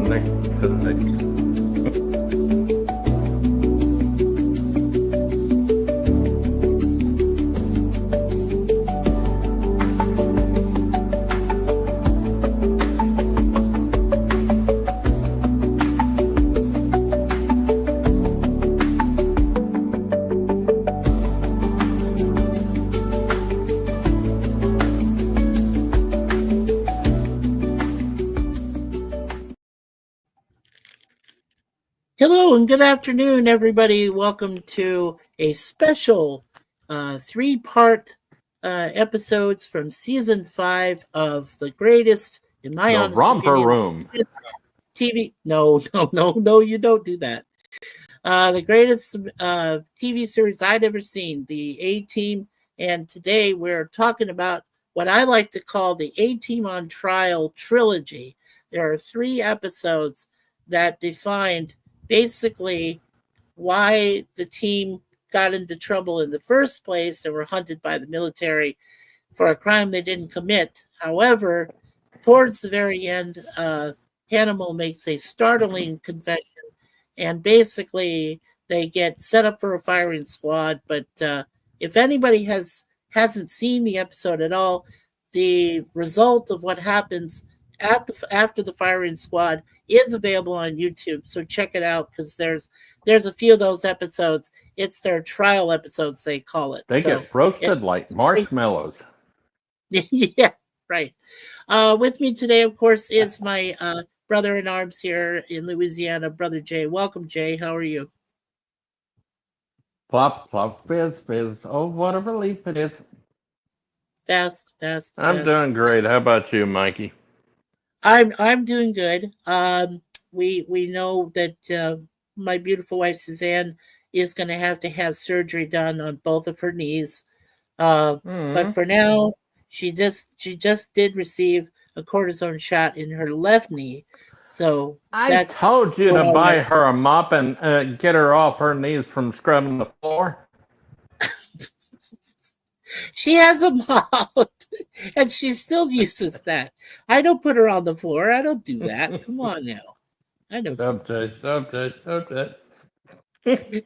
next. Hello and good afternoon, everybody. Welcome to a special three-part episodes from season 5 of the greatest, in my The honest Romper opinion, Room. it's TV. No, you don't do that. The greatest TV series I'd ever seen, the A-Team, and today we're talking about what I like to call the A-Team on Trial trilogy. There are 3 episodes that defined basically why the team got into trouble in the first place and were hunted by the military for a crime they didn't commit. However, towards the very end, Hannibal makes a startling confession, and basically they get set up for a firing squad. But if anybody hasn't seen the episode at all, the result of what happens after the firing squad is available on YouTube, so check it out because there's a few of those episodes. It's their trial episodes, they call it. They get roasted like marshmallows. Yeah, right. With me today, of course, is my brother in arms here in Louisiana, Brother Jay. Welcome, Jay. How are you? Plop, plop, fizz. Oh, what a relief it is. Fast. I'm doing great. How about you, Mikey? I'm doing good. We know that my beautiful wife Suzanne is going to have surgery done on both of her knees. But for now, she just did receive a cortisone shot in her left knee. So I told you to buy her a mop and get her off her knees from scrubbing the floor. She has a mop, and she still uses that. I don't put her on the floor. I don't do that. Come on now. I don't. Stop that.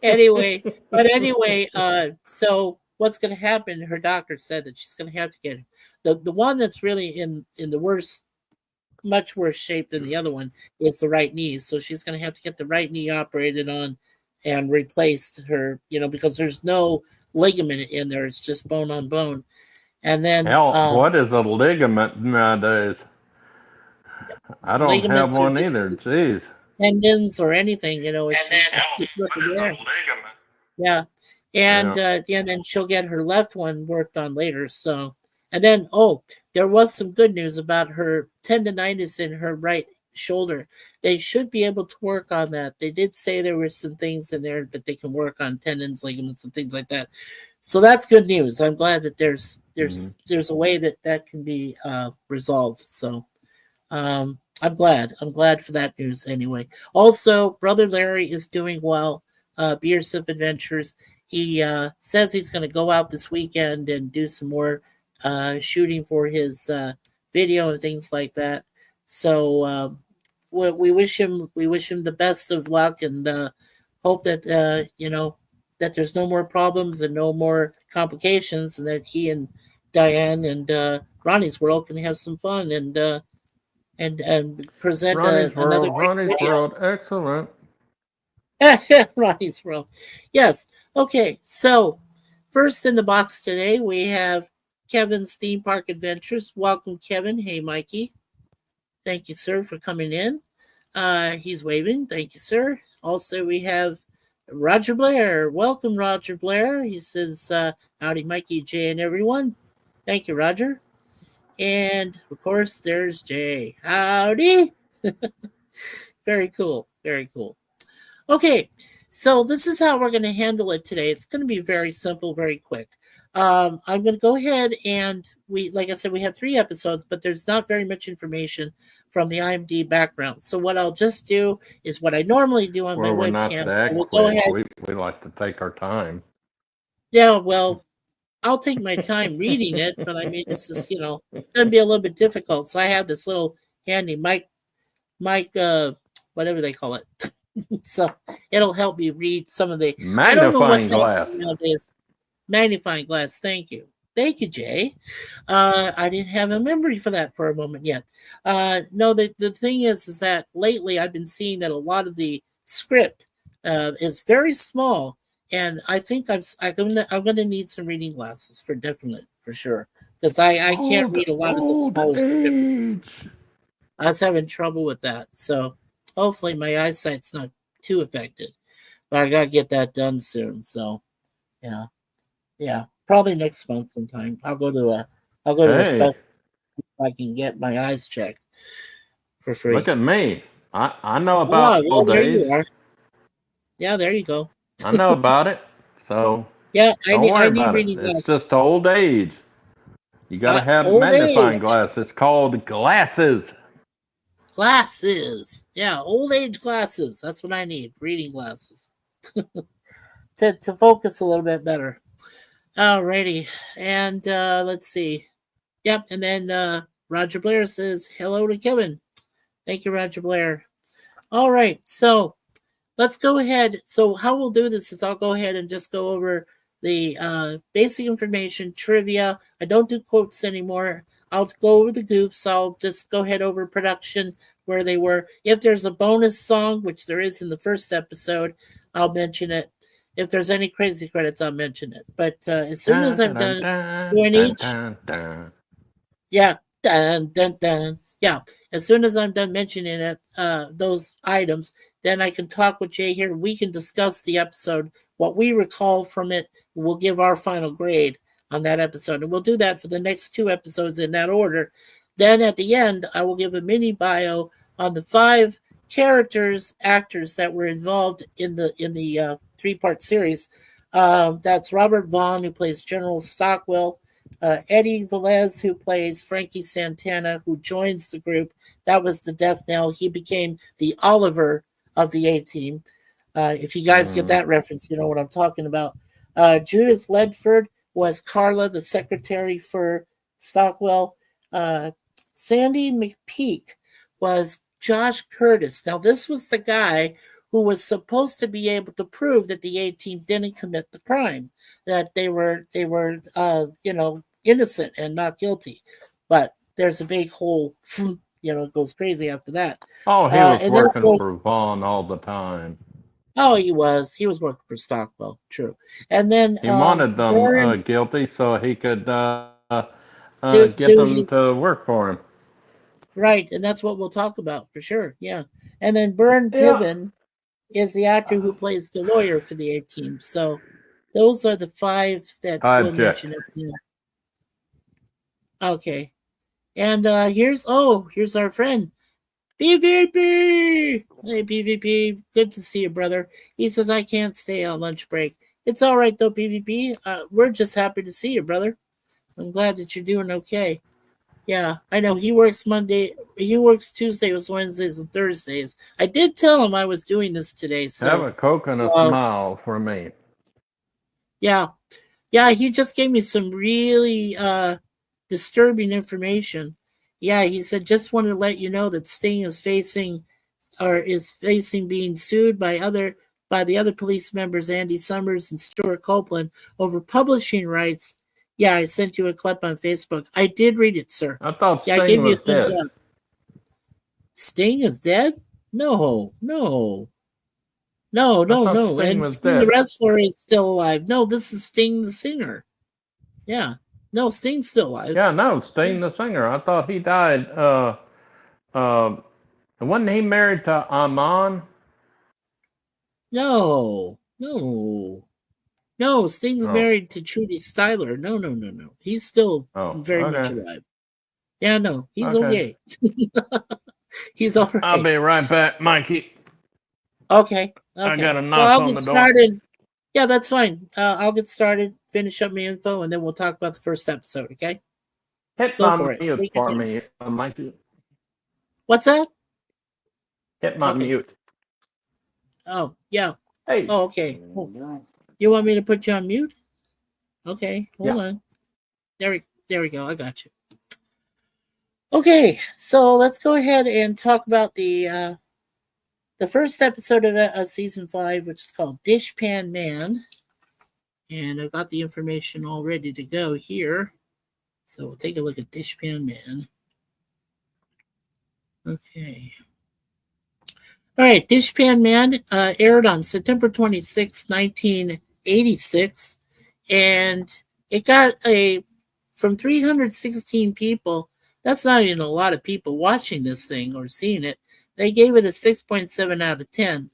Anyway, so what's going to happen? Her doctor said that she's going to have to get the one that's really in the much worse shape than the other one is the right knee. So she's going to have to get the right knee operated on and replaced because there's no ligament in there. It's just bone on bone. And then what is a ligament nowadays? I don't have one either. Jeez. Tendons or anything, it's ligament? Yeah. And then she'll get her left one worked on later. So, and then, there was some good news about her tendonitis in her right shoulder. They should be able to work on that. They did say there were some things in there that they can work on, tendons, ligaments, and things like that. So that's good news. I'm glad that there's a way that can be resolved. So I'm glad for that news anyway. Also, Brother Larry is doing well. Beersif Adventures. He says he's going to go out this weekend and do some more shooting for his video and things like that. So we wish him the best of luck and hope that that there's no more problems and no more complications, and that he and Diane and Ronnie's World can have some fun and present another Ronnie's World, excellent. Ronnie's World, yes. Okay, so first in the box today we have Kevin's Theme Park Adventures. Welcome, Kevin. Hey, Mikey. Thank you, sir, for coming in. He's waving. Thank you, sir. Also, we have Roger Blair. Welcome, Roger Blair. He says, howdy, Mikey, Jay, and everyone. Thank you, Roger. And, of course, there's Jay. Howdy. Very cool. Very cool. Okay, so this is how we're going to handle it today. It's going to be very simple, very quick. I'm going to go ahead and like I said, we have 3 episodes, but there's not very much information from the IMDb background. So what I'll just do is what I normally do on my webcam. We'll go ahead. We like to take our time. Yeah, well, I'll take my time reading it, but I mean, it's just, it's going to be a little bit difficult. So I have this little handy mic whatever they call it. So it'll help me read some of the. I don't know Magnifying what's glass. happening nowadays. Magnifying glass. Thank you. Thank you, Jay. I didn't have a memory for that for a moment yet. No, the thing is that lately I've been seeing that a lot of the script is very small, and I think I'm gonna need some reading glasses for sure, because I can't read a lot of the smaller script. I was having trouble with that, so hopefully my eyesight's not too affected. But I gotta get that done soon. So yeah, probably next month sometime. I'll go to a special if I can get my eyes checked for free. Look at me. I know about well, old there age. you are. Yeah, there you go. I know about it. So Yeah, don't worry I need about it. reading It's glasses. just old age. You got to have Old magnifying age glass. It's called glasses. glasses. Yeah, old age glasses. That's what I need. Reading glasses to focus a little bit better. Alrighty, and let's see. Yep, and then Roger Blair says hello to Kevin. Thank you, Roger Blair. All right, so let's go ahead. So how we'll do this is I'll go ahead and just go over the basic information, trivia. I don't do quotes anymore. I'll go over the goofs. I'll just go ahead over production, where they were. If there's a bonus song, which there is in the first episode, I'll mention it. If there's any crazy credits, I'll mention it. But as soon as I'm done doing each, yeah, dun dun dun, yeah. As soon as I'm done mentioning it, those items, then I can talk with Jay here. We can discuss the episode, what we recall from it. We'll give our final grade on that episode, and we'll do that for the next 2 episodes in that order. Then at the end, I will give a mini bio on the 5 characters, actors that were involved in the 3-part series. That's Robert Vaughn, who plays General Stockwell. Eddie Velez, who plays Frankie Santana, who joins the group. That was the death knell. He became the Oliver of the A-Team. If you guys get that reference, you know what I'm talking about. Judith Ledford was Carla, the secretary for Stockwell. Sandy McPeak was Josh Curtis. Now, this was the guy who was supposed to be able to prove that the A-Team didn't commit the crime, that they were innocent and not guilty. But there's a big whole, it goes crazy after that. Oh, he was working for Vaughn all the time. Oh, he was working for Stockwell. True. And then he wanted them guilty so he could get them to work for him. Right, and that's what we'll talk about for sure. Yeah. And then Byrne Piven is the actor who plays the lawyer for the A-Team. So those are the 5 that we'll mention at the end. Okay. And here's our friend PvP. Hey PvP, good to see you, brother. He says I can't stay on lunch break. It's all right though, PvP. We're just happy to see you, brother. I'm glad that you're doing okay. Yeah, I know he works Tuesdays, Wednesdays, and Thursdays. I did tell him I was doing this today. So have a Coke and a smile for me. Yeah, he just gave me some really disturbing information. Yeah, he said, just wanted to let you know that Sting is facing being sued by the other police members, Andy Summers and Stuart Copeland, over publishing rights. Yeah, I sent you a clip on Facebook. I did read it, sir. I thought Sting I gave you a thumbs dead. Up. Sting is dead? No. And Sting the wrestler is still alive. No, this is Sting the singer. Yeah. No, Sting's still alive. Yeah, no, Sting the singer. I thought he died. Wasn't he married to Amon? No, Sting's married to Trudy Styler. No. He's still very much alive. Yeah, no, he's okay. He's all right. I'll be right back, Mikey. Okay. I got a knock on the door. Started. Yeah, that's fine. I'll get started, finish up my info, and then we'll talk about the first episode, okay? Hit my mute for me, Mikey. What's that? Hit my mute. Oh, yeah. Hey. Oh, okay. You want me to put you on mute? Okay, hold on. There we go. I got you. Okay, so let's go ahead and talk about the the first episode of season 5, which is called Dishpan Man. And I've got the information all ready to go here. So we'll take a look at Dishpan Man. Okay. All right, Dishpan Man aired on September 26, 1986. And it got from 316 people. That's not even a lot of people watching this thing or seeing it. They gave it a 6.7 out of 10.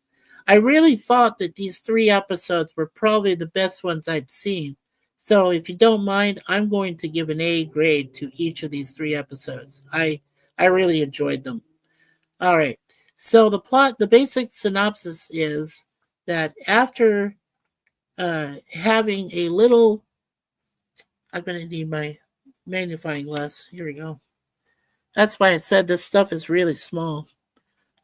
I really thought that these 3 episodes were probably the best ones I'd seen. So if you don't mind, I'm going to give an A grade to each of these 3 episodes. I really enjoyed them. All right. So the basic synopsis is that after having a little, I'm going to need my magnifying glass. Here we go. That's why I said this stuff is really small.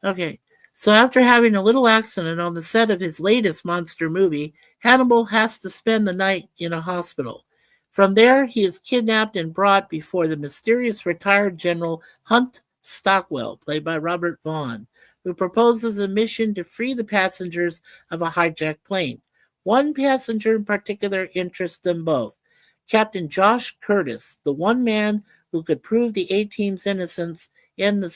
Okay. So after having a little accident on the set of his latest monster movie, Hannibal has to spend the night in a hospital. From there, he is kidnapped and brought before the mysterious retired General Hunt Stockwell, played by Robert Vaughn, who proposes a mission to free the passengers of a hijacked plane. One passenger in particular interests them both, Captain Josh Curtis, the one man who could prove the A-Team's innocence in the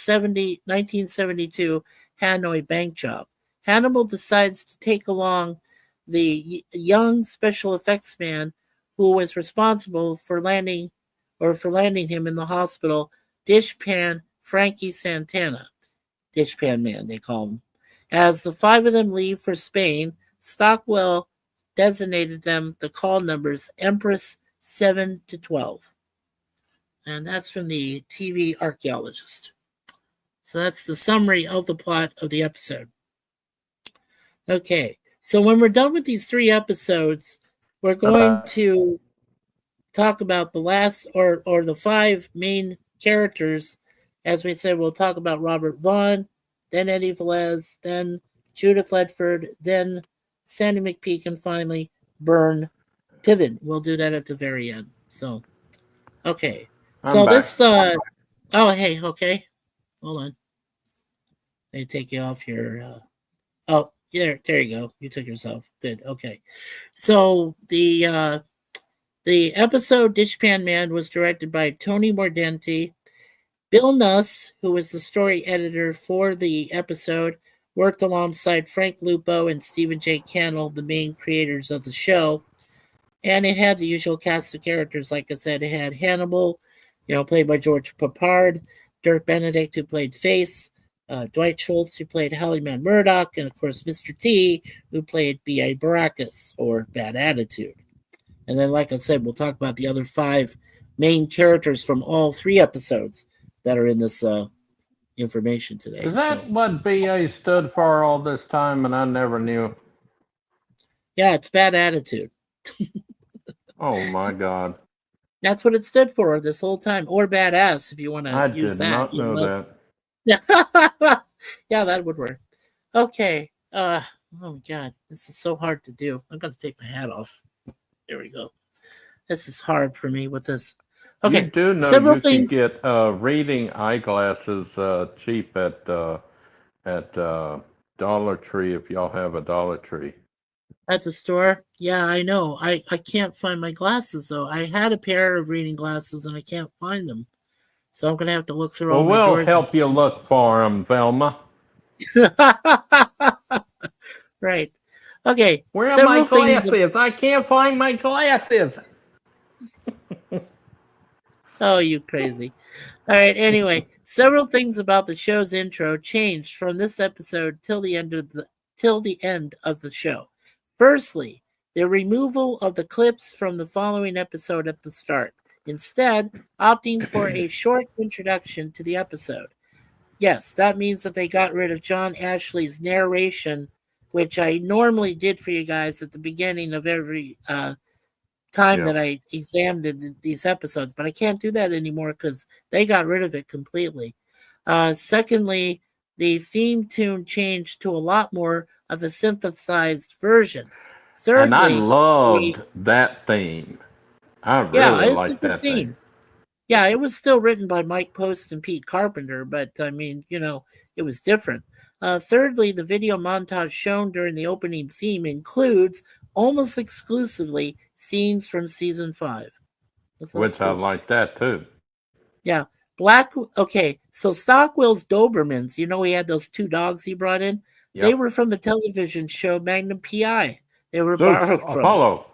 1972 Hanoi bank job. Hannibal decides to take along the young special effects man who was responsible for landing him in the hospital, Dishpan Frankie Santana. Dishpan Man, they call him. As the 5 of them leave for Spain, Stockwell designated them the call numbers Empress 7 to 12. And that's from the TV Archaeologist. So that's the summary of the plot of the episode. Okay, so when we're done with these 3 episodes, we're going to talk about the last or the 5 main characters. As we said, we'll talk about Robert Vaughn, then Eddie Velez, then Judith Ledford, then Sandy McPeak, and finally Bern Piven. We'll do that at the very end. So, okay. So this, oh, hey, okay. Hold on. Let me take you off your, oh, there you go. You took yourself. Good. Okay. So the episode Dishpan Man was directed by Tony Mordenti. Bill Nuss, who was the story editor for the episode, worked alongside Frank Lupo and Stephen J. Cannell, the main creators of the show. And it had the usual cast of characters. Like I said, it had Hannibal, played by George Papard, Dirk Benedict, who played Face, Dwight Schultz, who played Hollyman Murdoch, and, of course, Mr. T, who played B.A. Baracus, or Bad Attitude. And then, like I said, we'll talk about the other 5 main characters from all 3 episodes that are in this information today. Is that what BA stood for all this time and I never knew? Yeah, it's Bad Attitude. Oh, my God. That's what it stood for this whole time. Or Badass, if you want to use that. I did not know that. Yeah. Yeah, that would work. Okay. Oh, my God. This is so hard to do. I'm going to take my hat off. There we go. This is hard for me with this. Okay. You do know you can get reading eyeglasses cheap at Dollar Tree if y'all have a Dollar Tree. At the store? Yeah, I know. I can't find my glasses, though. I had a pair of reading glasses, and I can't find them. So I'm going to have to look through all my drawers. Well, we'll help you look for them, Velma. Right. Okay. Where are my glasses? I can't find my glasses. Oh, you crazy. All right. Anyway, several things about the show's intro changed from this episode till the end of the show. Firstly, the removal of the clips from the following episode at the start, instead opting for a short introduction to the episode. Yes, that means that they got rid of John Ashley's narration, which I normally did for you guys at the beginning of every time that I examined these episodes, but I can't do that anymore because they got rid of it completely. Secondly, the theme tune changed to a lot more of a synthesized version. Thirdly, and I loved that theme. I really liked that theme. Yeah, it was still written by Mike Post and Pete Carpenter, but I mean, it was different. Thirdly, the video montage shown during the opening theme includes almost exclusively scenes from season 5. So Which cool. I like that too. Yeah. So Stockwell's Dobermans, he had those 2 dogs he brought in. Yep. They were from the television show Magnum P.I. They were Zeus, borrowed from. Apollo.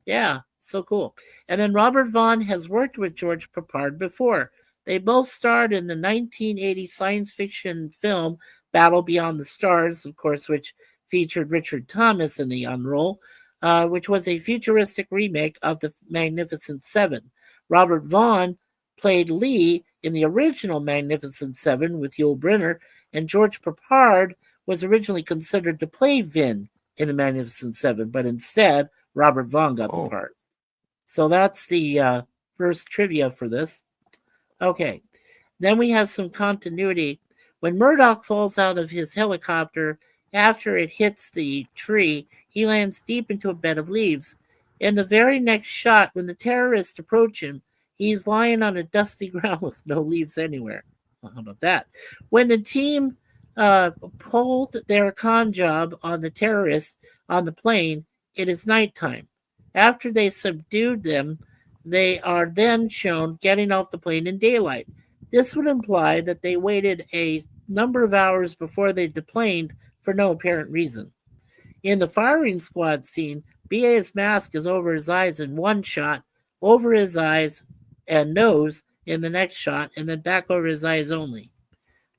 Yeah, so cool. And then Robert Vaughn has worked with George Peppard before. They both starred in the 1980 science fiction film Battle Beyond the Stars, of course, which featured Richard Thomas in the young role, which was a futuristic remake of the Magnificent Seven. Robert Vaughn played Lee in the original Magnificent Seven with Yul Brynner, and George Peppard was originally considered to play Vin in the Magnificent Seven, but instead Robert Vaughn got the part. So that's the first trivia for this. Okay. Then we have some continuity. When Murdoch falls out of his helicopter after it hits the tree, he lands deep into a bed of leaves. In the very next shot, when the terrorists approach him, he's lying on a dusty ground with no leaves anywhere. Well, how about that? When the team pulled their con job on the terrorists on the plane, it is nighttime. After they subdued them, they are then shown getting off the plane in daylight. This would imply that they waited a number of hours before they deplaned for no apparent reason. In the firing squad scene, BA's mask is over his eyes in one shot, over his eyes and nose in the next shot, and then back over his eyes only.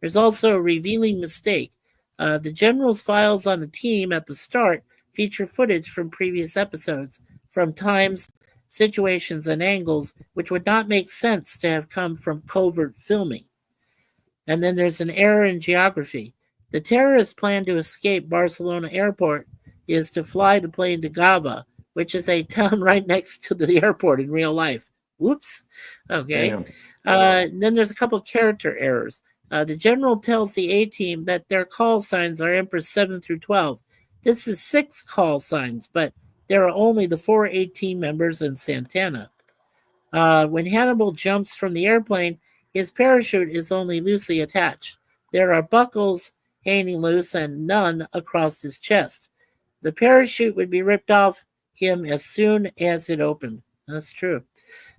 There's also a revealing mistake. The general's files on the team at the start feature footage from previous episodes, from times, situations, and angles which would not make sense to have come from covert filming. And then there's an error in geography. The terrorist plan to escape Barcelona airport is to fly the plane to Gava, which is a town right next to the airport in real life. Whoops. Okay. Then there's a couple of character errors. The general tells the A-team that their call signs are Empress 7 through 12. This is 6 call signs, but there are only the 4 A-team members and Santana. When Hannibal jumps from the airplane, his parachute is only loosely attached. There are buckles hanging loose and none across his chest. The parachute would be ripped off him as soon as it opened. That's true.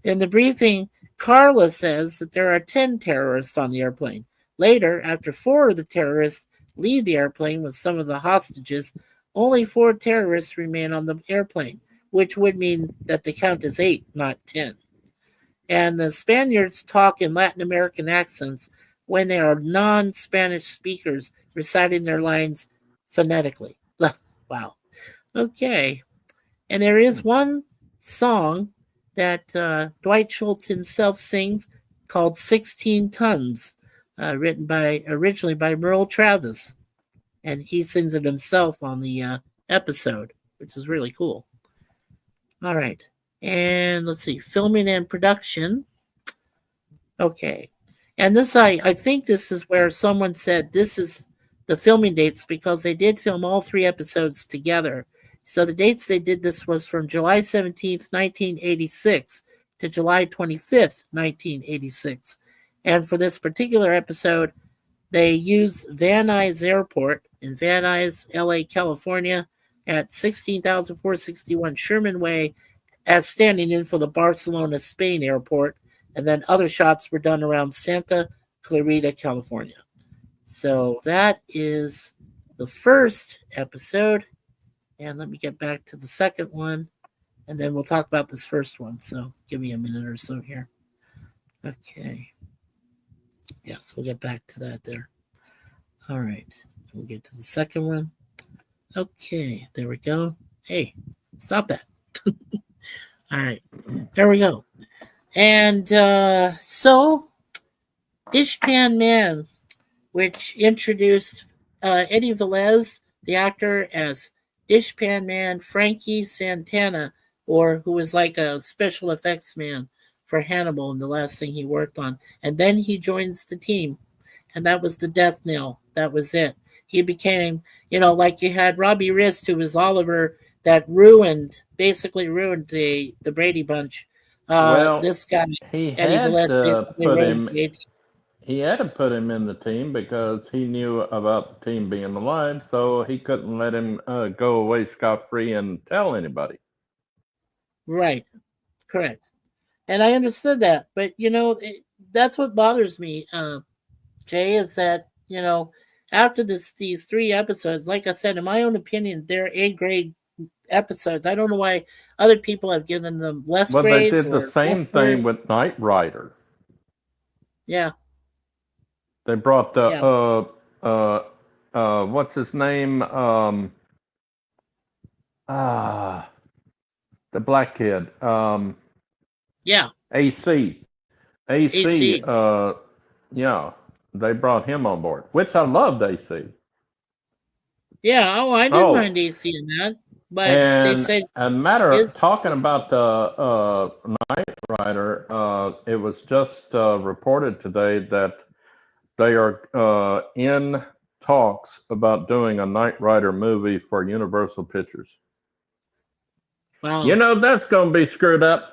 In the briefing, Carla says that there are 10 terrorists on the airplane. Later, after 4 of the terrorists leave the airplane with some of the hostages, only 4 terrorists remain on the airplane, which would mean that the count is 8, not 10. And the Spaniards talk in Latin American accents when they are non-Spanish speakers reciting their lines phonetically. Wow. Okay. And there is one song that Dwight Schultz himself sings called 16 Tons, written originally by Merle Travis. And he sings it himself on the episode, which is really cool. All right. And let's see, filming and production. Okay. And this, I think this is where someone said this is the filming dates because they did film all 3 episodes together. So the dates they did this was from July 17th, 1986 to July 25th, 1986. And for this particular episode, they used Van Nuys Airport in Van Nuys, LA, California at 16,461 Sherman Way as standing in for the Barcelona, Spain airport. And then other shots were done around Santa Clarita, California. So that is the first episode. And let me get back to the second one. And then we'll talk about this first one. So give me a minute or so here. Okay. Yes, we'll get back to that there. All right. We'll get to the second one. Okay. There we go. Hey, stop that. All right. There we go. And so Dishpan Man, which introduced Eddie Velez, the actor, as Dishpan Man Frankie Santana, or who was like a special effects man for Hannibal in the last thing he worked on. And then he joins the team, and that was the death knell. That was it. He became, like you had Robbie Rist, who was Oliver, that basically ruined the Brady Bunch. This guy, he Eddie had Velez, to basically put ruined him. the he had to put him in the team because he knew about the team being alive, so he couldn't let him go away scot-free and tell anybody. Right. Correct. And I understood that, but that's what bothers me, Jay, is that after these 3 episodes, like I said, in my own opinion, they're A-grade episodes. I don't know why other people have given them less Well, they grades did the or same thing with Knight Rider. Yeah. They brought the Yeah. what's his name? The black kid. Yeah. AC. AC. Yeah, they brought him on board, which I loved AC. Yeah. Oh, I didn't mind AC in that, but they And said a matter of his. talking about the Knight Rider, it was just reported today that they are in talks about doing a Knight Rider movie for Universal Pictures. Wow. You know that's going to be screwed up.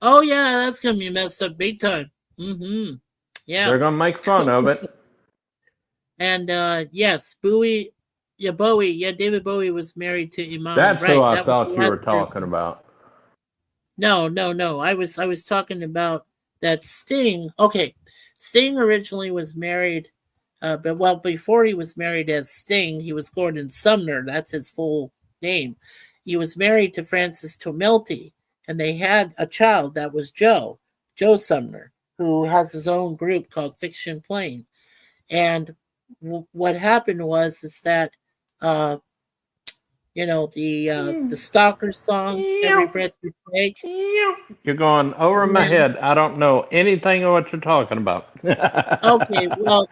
Oh yeah, that's gonna be messed up big time. Mm-hmm. Yeah. They're going to make fun of it. And yes, Bowie. Yeah, Bowie. Yeah, David Bowie was married to Iman. That's right. who I That was thought the you were last talking person. about. No. I was talking about that Sting. Okay, Sting originally was married, but before he was married as Sting, he was Gordon Sumner. That's his full name. He was married to Frances Tomelty, and they had a child that was Joe Sumner, who has his own group called Fiction Plane. And what happened was is that uh, the Stalker song, "Every Breath You Take." You're going over my Yeah. head. I don't know anything of what you're talking about. Okay, well,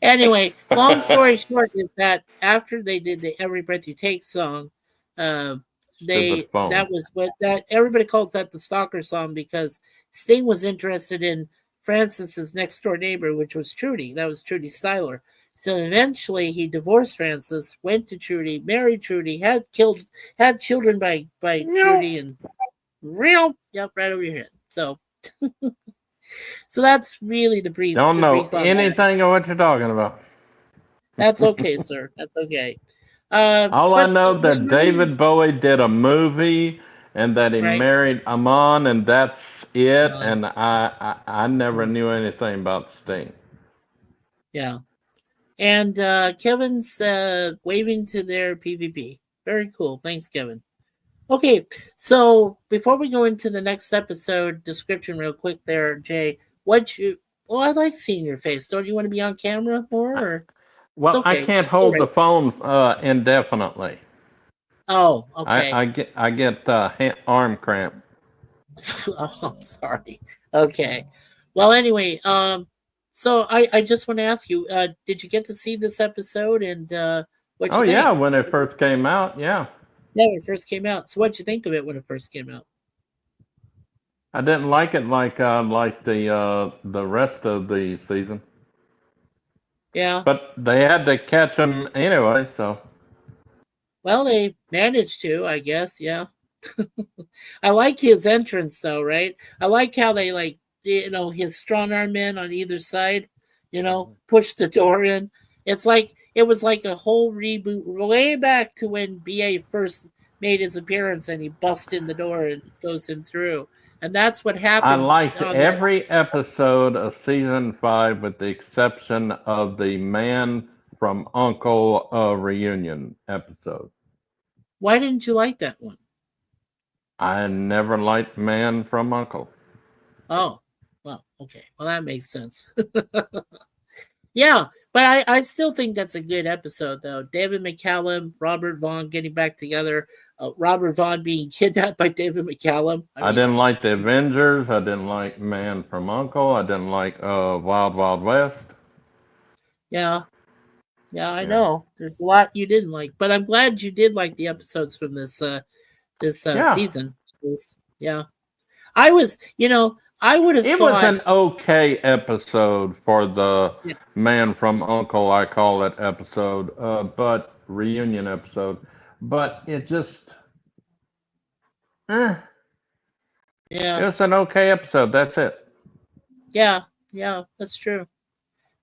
anyway, long story short is that after they did the "Every Breath You Take" song, uh, Stupid phone. that was what that everybody calls that the Stalker song because Sting was interested in Francis's next door neighbor, which was Trudy. That was Trudy Styler. So eventually, he divorced Francis, went to Trudy, married Trudy, had children by Trudy, and right over your head. So that's really the brief. Don't The know brief on that. anything of what you're talking about. That's okay, sir. That's okay. All I But know that David Bowie did a movie and that he right. married Amon, and that's it. And I never knew anything about Sting. Yeah. And Kevin's waving to their PvP. Very cool. Thanks, Kevin. Okay, so before we go into the next episode description, real quick, there, Jay, Well, I like seeing your face. Don't you want to be on camera more? Or it's Well, I okay. can't It's all hold the right. phone indefinitely. Oh, okay. I get arm cramp. Oh, I'm sorry. Okay. Well, anyway, so I just want to ask you, did you get to see this episode and what Oh you yeah, think? when it first came out, yeah. Yeah, when it first came out. So what'd you think of it when it first came out? I didn't like it like the rest of the season, Yeah. but they had to catch him anyway. So Well, they managed to, I guess. Yeah. I like his entrance though, right? I like how they his strong arm men on either side, push the door in. It was like a whole reboot way back to when BA first made his appearance and he busts in the door and goes in through. And that's what I happened liked on that. every episode of season 5 with the exception of the Man from Uncle reunion episode. Why didn't you like that one? I never liked Man from Uncle. Oh, well, okay. Well, that makes sense. Yeah, but I still think that's a good episode, though. David McCallum, Robert Vaughn getting back together, Robert Vaughn being kidnapped by David McCallum. I didn't like the Avengers. I didn't like Man from Uncle. I didn't like Wild Wild West. Yeah, I know. There's a lot you didn't like, but I'm glad you did like the episodes from this season. Yeah, I was, I would have It thought was an okay episode for the yeah, Man from Uncle, I call it episode, but reunion episode. But it just, it yeah. was an okay episode. That's it. Yeah, that's true.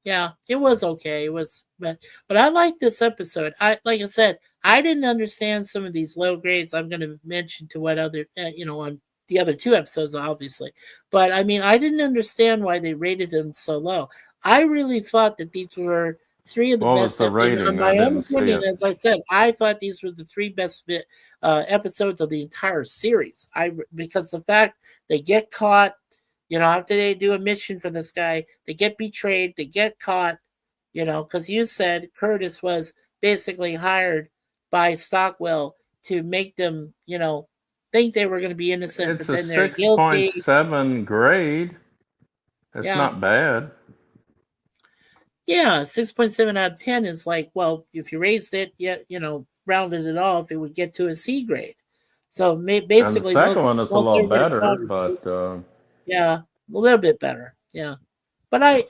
Yeah, it was okay. It was, but I like this episode. Like I said, I didn't understand some of these low grades. I'm going to mention to what other, on the other two episodes, obviously. But I mean, I didn't understand why they rated them so low. I really thought that these were three of the What was best. the In rating? I my own didn't see opinion, it. as I said, I thought these were the three best episodes of the entire series. Because the fact they get caught, after they do a mission for this guy, they get betrayed, they get caught, because you said Curtis was basically hired by Stockwell to make them, think they were going to be innocent, It's but a then they're guilty. 6.7 grade. It's Yeah. not bad. Yeah. 6.7 out of 10 is like, well, if you raised it, rounded it off, it would get to a C grade. So And the basically, second most, one is a most lot everybody better, thought was, but yeah, a little bit better. Yeah. But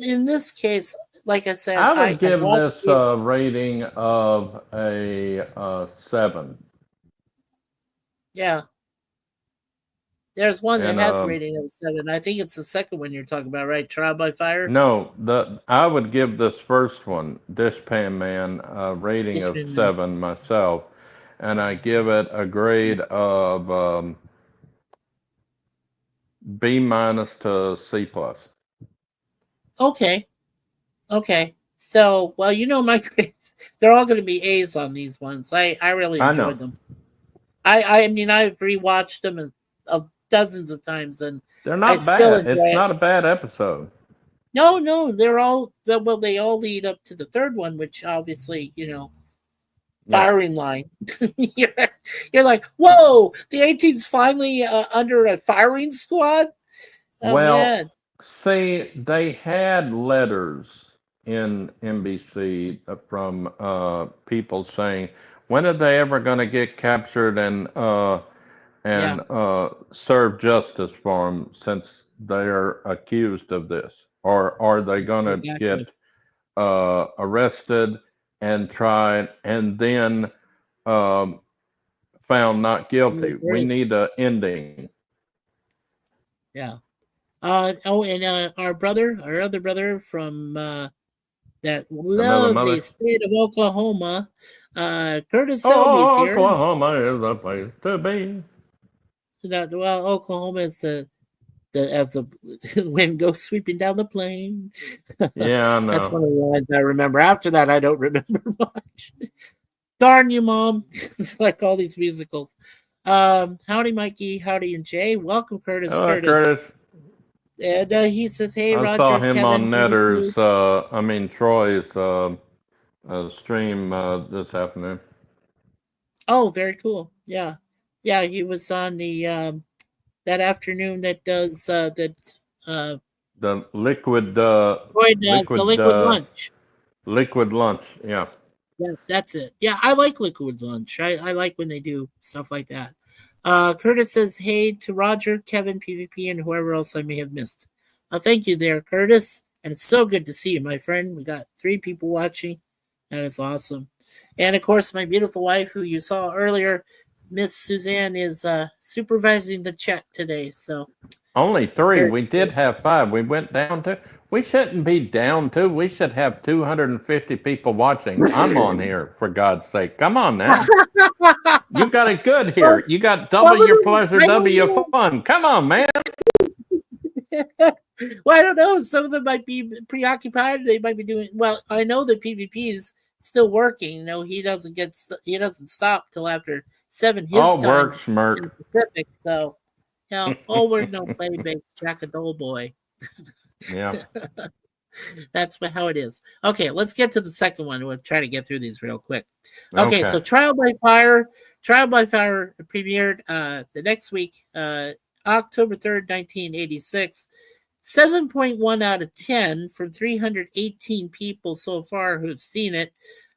in this case, like I said, I I would give watched this this. a rating of a 7. Yeah. There's one that And has a rating of 7. I think it's the second one you're talking about, right? Trial by Fire? no, I would give this first one, Dishpan Man, a rating of Dishpan Man. 7 myself, and I give it a grade of B minus to C plus. Okay. Okay. So, well, my grades, they're all going to be A's on these ones. I really I know enjoyed them. I mean, I've rewatched them dozens of times, and they're I not still bad. enjoy It's it. not a bad episode. No, they're all, well, they all lead up to the third one, which obviously, Yeah. firing line. you're, you're like, whoa, the A-Team's finally under a firing squad. Oh Well, man, see, they had letters in NBC from people saying, when are they ever going to get captured and yeah, serve justice for them since they're accused of this? Or are they going to exactly. get arrested and tried and then um, found not guilty? We Reverse. need an ending. Yeah. And our other brother from that Another lovely mother. state of Oklahoma, Curtis Selby's Oh, here. Oklahoma is a place to be. Well, Oklahoma is as the wind goes sweeping down the plain. Yeah, I That's know. one of the lines I remember. After that, I don't remember much. Darn you, Mom. It's like all these musicals. Howdy, Mikey. Howdy, and Jay. Welcome, Curtis. Hello, Curtis. Curtis. And he says, hey, I saw Roger, him Kevin. on Netter's, Troy's stream this afternoon. Oh, very cool. Yeah. Yeah, he was on the that afternoon that does uh The liquid, Troy does the liquid lunch. liquid lunch. Yeah. Yeah, that's it. Yeah, I like liquid lunch. I like when they do stuff like that. Curtis says, hey to Roger, Kevin, PvP, and whoever else I may have missed. Thank you there, Curtis. And it's so good to see you, my friend. We got 3 people watching. That is awesome. And of course, my beautiful wife, who you saw earlier, Miss Suzanne, is supervising the chat today. So Only 3. very We did cool. have 5. We went down to. We shouldn't be down to. We should have 250 people watching. I'm on here, for God's sake. Come on now. You got it good Well, here. You got double some of your them, pleasure, I double don't your know. fun. Come on, man. Well, I don't know. Some of them might be preoccupied. They might be doing well. I know that PvP is still working. He doesn't he doesn't stop till after 7 his All work, time in the smirk. Pacific. So, all work no play makes Jack a dull boy. Yeah. That's how it is. Okay, let's get to the second one. We'll try to get through these real quick. Okay, Okay. so Trial by Fire. Trial by Fire premiered the next week, October 3rd, 1986. 7.1 out of 10 from 318 people so far who've seen it.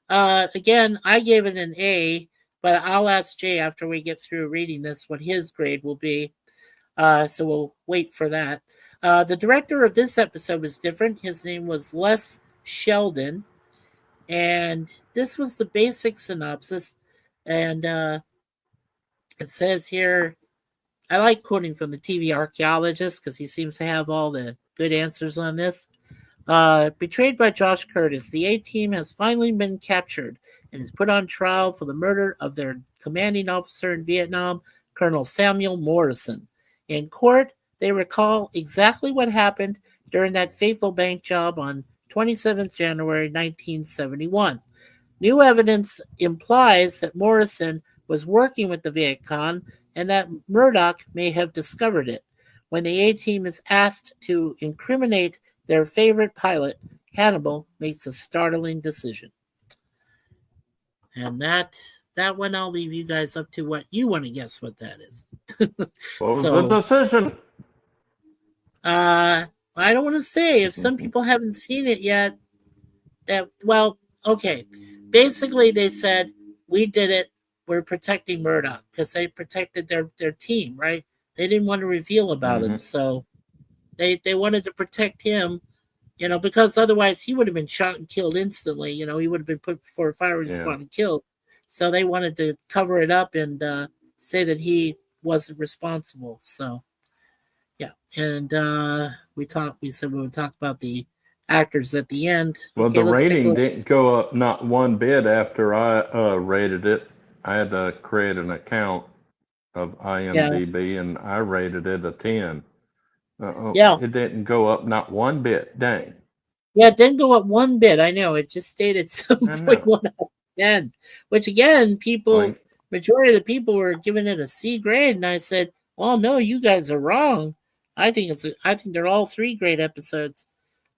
Again, I gave it an A, but I'll ask Jay after we get through reading this what his grade will be. So we'll wait for that. The director of this episode was different. His name was Les Sheldon. And this was the basic synopsis. And it says here, I like quoting from the TV archaeologist because he seems to have all the good answers on this. Betrayed by Josh Curtis, the A-Team has finally been captured and is put on trial for the murder of their commanding officer in Vietnam, Colonel Samuel Morrison. In court, they recall exactly what happened during that fateful bank job on 27th January 1971. New evidence implies that Morrison was working with the Viet Cong and that Murdoch may have discovered it. When the A-Team is asked to incriminate their favorite pilot, Hannibal makes a startling decision. And that one I'll leave you guys up to what you want to guess what that is. What was the decision? I don't want to say if some people haven't seen it yet. Okay. Basically, they said, we did it. We're protecting Murdoch because they protected their team, right? They didn't want to reveal about him. So they wanted to protect him, because otherwise he would have been shot and killed instantly. He would have been put before a firing squad and killed. So they wanted to cover it up and say that he wasn't responsible. So, yeah. And we said we would talk about the actors at the end. Well, the rating didn't go up not one bit after I rated it. I had to create an account of IMDb and I rated it a 10. It didn't go up not one bit. Dang. Yeah, it didn't go up one bit. I know. It just stayed at 7.1 out of 10, which again, majority of the people were giving it a C grade. And I said, well, no, you guys are wrong. I think they're all 3 great episodes.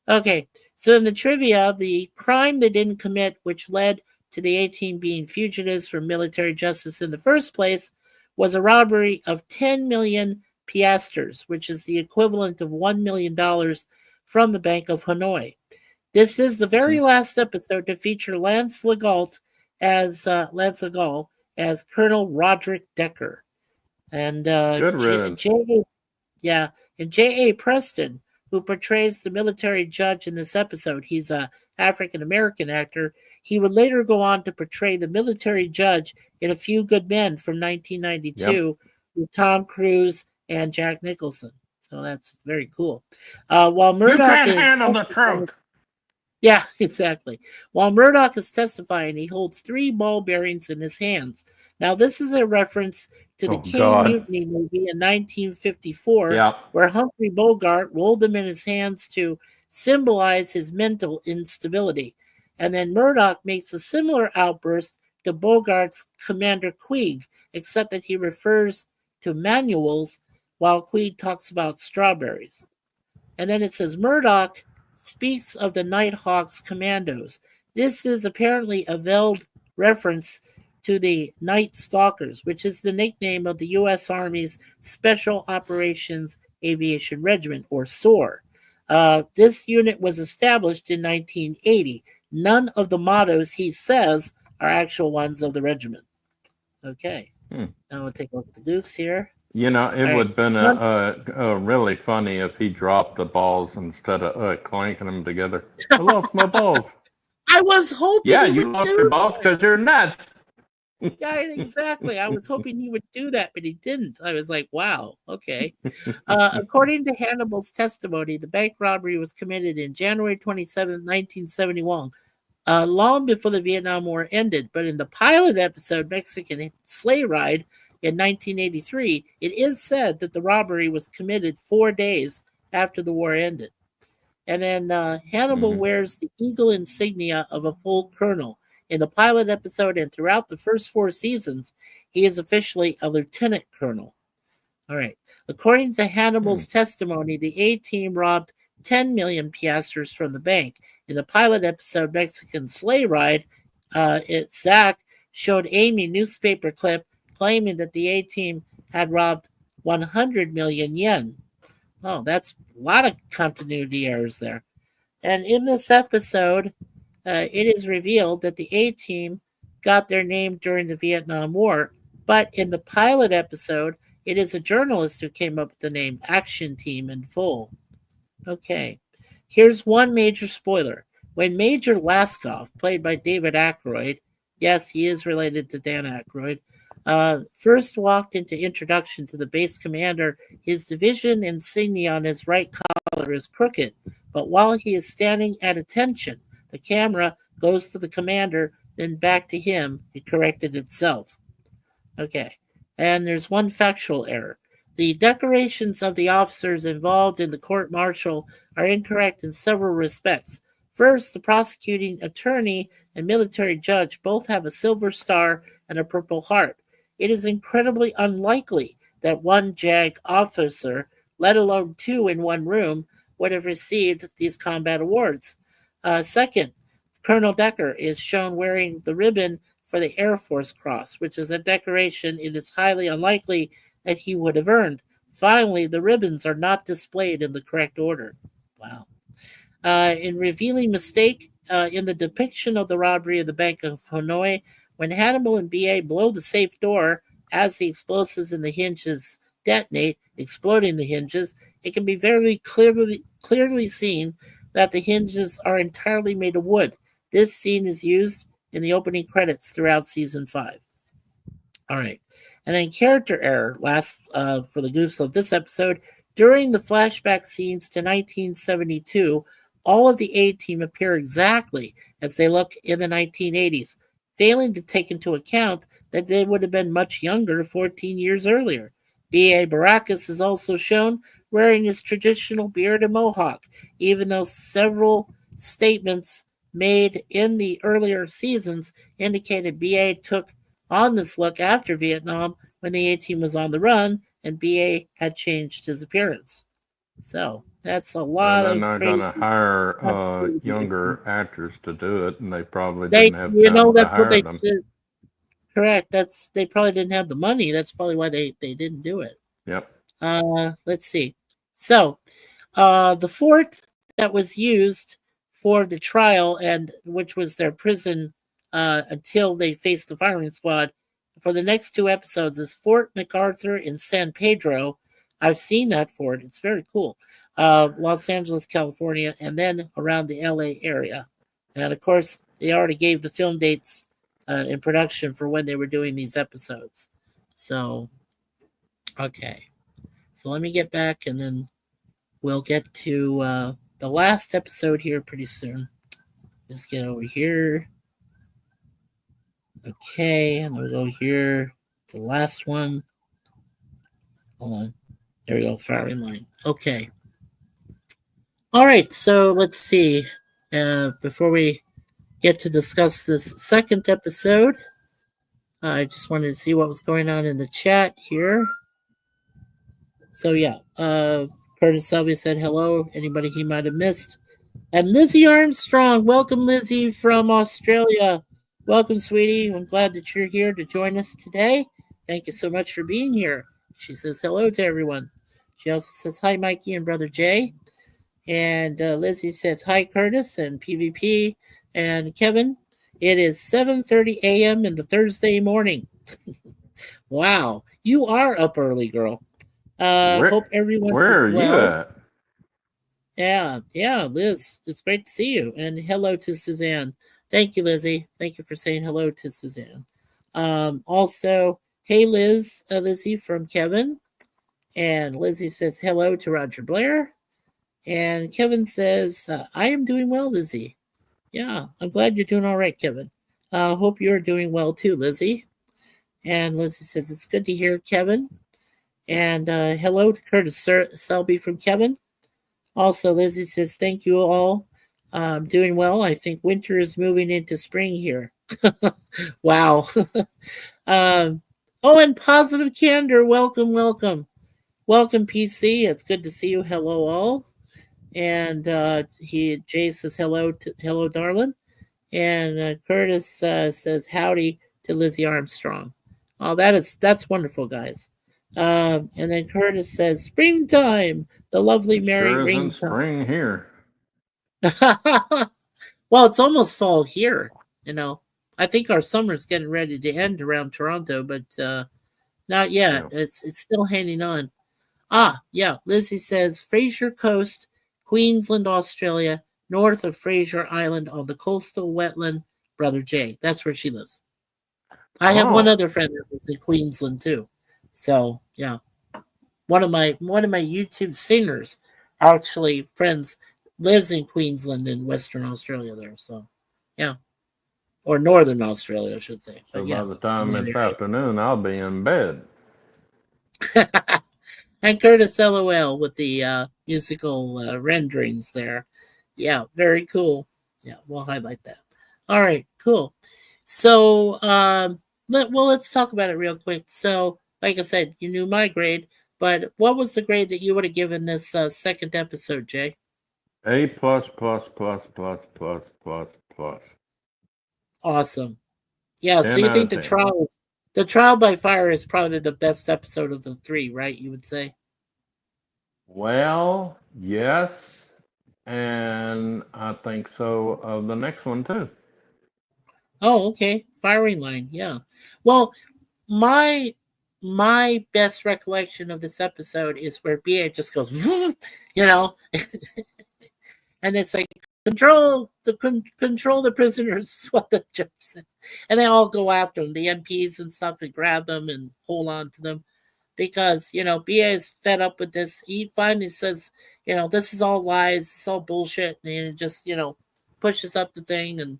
Okay, so in the trivia, the crime they didn't commit, which led to the A-Team being fugitives from military justice in the first place, was a robbery of 10 million piastres, which is the equivalent of $1 million from the Bank of Hanoi. This is the very last episode to feature Lance Legault as Colonel Roderick Decker. And J.A. Preston, who portrays the military judge in this episode. He's an African-American actor. He would later go on to portray the military judge in A Few Good Men from 1992 with Tom Cruise and Jack Nicholson. So that's very cool. While Murdoch you can't handle the truth. Yeah, exactly. While Murdoch is testifying, he holds 3 ball bearings in his hands. Now, this is a reference to the King Mutiny movie in 1954, where Humphrey Bogart rolled them in his hands to symbolize his mental instability. And then Murdoch makes a similar outburst to Bogart's Commander Queeg, except that he refers to manuals while Queeg talks about strawberries. And then it says Murdoch speaks of the Nighthawks commandos. This is apparently a veiled reference to the Night Stalkers, which is the nickname of the U.S. Army's Special Operations Aviation Regiment, or SOAR. This unit was established in 1980. None of the mottos he says are actual ones of the regiment. Okay. Now we'll take a look at the goofs here. It would have been really funny if he dropped the balls instead of clanking them together. I lost my balls. I was hoping you lost your balls because you're nuts. Yeah, exactly. I was hoping he would do that, but he didn't. I was like, wow, okay. According to Hannibal's testimony, the bank robbery was committed in January 27, 1971, long before the Vietnam War ended. But in the pilot episode, Mexican Sleigh Ride, in 1983, it is said that the robbery was committed 4 days after the war ended. And then Hannibal wears the eagle insignia of a full colonel. In the pilot episode and throughout the first 4 seasons, he is officially a lieutenant colonel. All right. According to Hannibal's testimony, the A-Team robbed 10 million piastres from the bank. In the pilot episode, Mexican Sleigh Ride, Zach showed Amy newspaper clip claiming that the A-Team had robbed 100 million yen. Oh, that's a lot of continuity errors there. And in this episode, it is revealed that the A-Team got their name during the Vietnam War, but in the pilot episode, it is a journalist who came up with the name Action Team in full. Okay, here's one major spoiler. When Major Laskoff, played by David Aykroyd, yes, he is related to Dan Aykroyd, First walked into introduction to the base commander. His division insignia on his right collar is crooked, but while he is standing at attention, the camera goes to the commander, then back to him. It corrected itself. Okay. And there's one factual error. The decorations of the officers involved in the court martial are incorrect in several respects. First, the prosecuting attorney and military judge both have a silver star and a purple heart. It is incredibly unlikely that one JAG officer, let alone two in one room, would have received these combat awards. Second, Colonel Decker is shown wearing the ribbon for the Air Force Cross, which is a decoration it is highly unlikely that he would have earned. Finally, the ribbons are not displayed in the correct order. Wow. In revealing mistake in the depiction of the robbery of the Bank of Hanoi, when Hannibal and BA blow the safe door as the explosives in the hinges detonate, exploding the hinges, it can be very clearly seen that the hinges are entirely made of wood. This scene is used in the opening credits throughout season 5. All right. And then character error, last for the goose of this episode. During the flashback scenes to 1972, all of the A-Team appear exactly as they look in the 1980s, failing to take into account that they would have been much younger 14 years earlier. B.A. Baracus is also shown wearing his traditional beard and mohawk, even though several statements made in the earlier seasons indicated BA took on this look after Vietnam when the A-Team was on the run and BA had changed his appearance. So that's a lot of And they're crazy. going to hire younger actors to do it, and they probably didn't have time to that's hire what they them. said. Correct. They probably didn't have the money. That's probably why they didn't do it. Yep. Let's see. So, the fort that was used for the trial, and which was their prison until they faced the firing squad for the next 2 episodes, is Fort MacArthur in San Pedro. I've seen that fort. It's very cool. Los Angeles, California, and then around the LA area. And of course, they already gave the film dates in production for when they were doing these episodes. So, okay. So let me get back and then we'll get to the last episode here pretty soon. Let's get over here. Okay, and we'll go here. The last one. Hold on. There we go, firing line. Okay. All right, so let's see. Before we get to discuss this second episode, I just wanted to see what was going on in the chat here. So yeah, Curtis Selby said hello. Anybody he might have missed. And Lizzie Armstrong, welcome Lizzie from Australia. Welcome, sweetie. I'm glad that you're here to join us today. Thank you so much for being here. She says hello to everyone. She also says hi, Mikey and Brother Jay. And Lizzie says hi, Curtis and PvP and Kevin. It is 7:30 a.m. in the Thursday morning. Wow, you are up early, girl. Hope everyone. Where are you at? Yeah, Liz. It's great to see you. And hello to Suzanne. Thank you, Lizzie. Thank you for saying hello to Suzanne. Also, hey, Lizzie from Kevin. And Lizzie says hello to Roger Blair. And Kevin says, I am doing well, Lizzie. Yeah, I'm glad you're doing all right, Kevin. Hope you're doing well too, Lizzie. And Lizzie says, it's good to hear, Kevin. And hello to Curtis Selby from Kevin. Also, Lizzie says, thank you all. I'm doing well. I think winter is moving into spring here. Wow. And Positive Candor, welcome. Welcome, PC. It's good to see you. Hello, all. And Jay says, hello, darling. And Curtis says, howdy to Lizzie Armstrong. Oh, that's wonderful, guys. And then Curtis says, springtime, the lovely merry sure ring. Spring here. Well, it's almost fall here. I think our summer's getting ready to end around Toronto, but not yet. Yeah. It's still hanging on. Yeah. Lizzie says Fraser Coast, Queensland, Australia, north of Fraser Island on the coastal wetland. Brother Jay, that's where she lives. I have one Oh, other friend that lives in Queensland too. So yeah, one of my YouTube singers, actually friends, lives in Queensland in Western Australia there. So yeah, or Northern Australia, I should say. so But by yeah, the in time that it's area. afternoon, I'll be in bed. And Curtis LOL with the musical renderings there. Yeah, very cool. Yeah, we'll highlight that. All right, cool. So, let's talk about it real quick. So, like I said, you knew my grade, but what was the grade that you would have given this second episode, Jay? A plus plus plus plus plus plus plus. Awesome. Yeah, so 10 you out think of 10. the trial by fire is probably the best episode of the three, right? You would say. Well, yes, and I think so of the next one too. Oh, okay. Firing line. Yeah. Well, my my best recollection of this episode is where BA just goes, you know, and it's like control the prisoners is what the judge says, and they all go after them, the MPs and stuff, and grab them and hold on to them because BA is fed up with this. He finally says, this is all lies, it's all bullshit, and he just pushes up the thing. And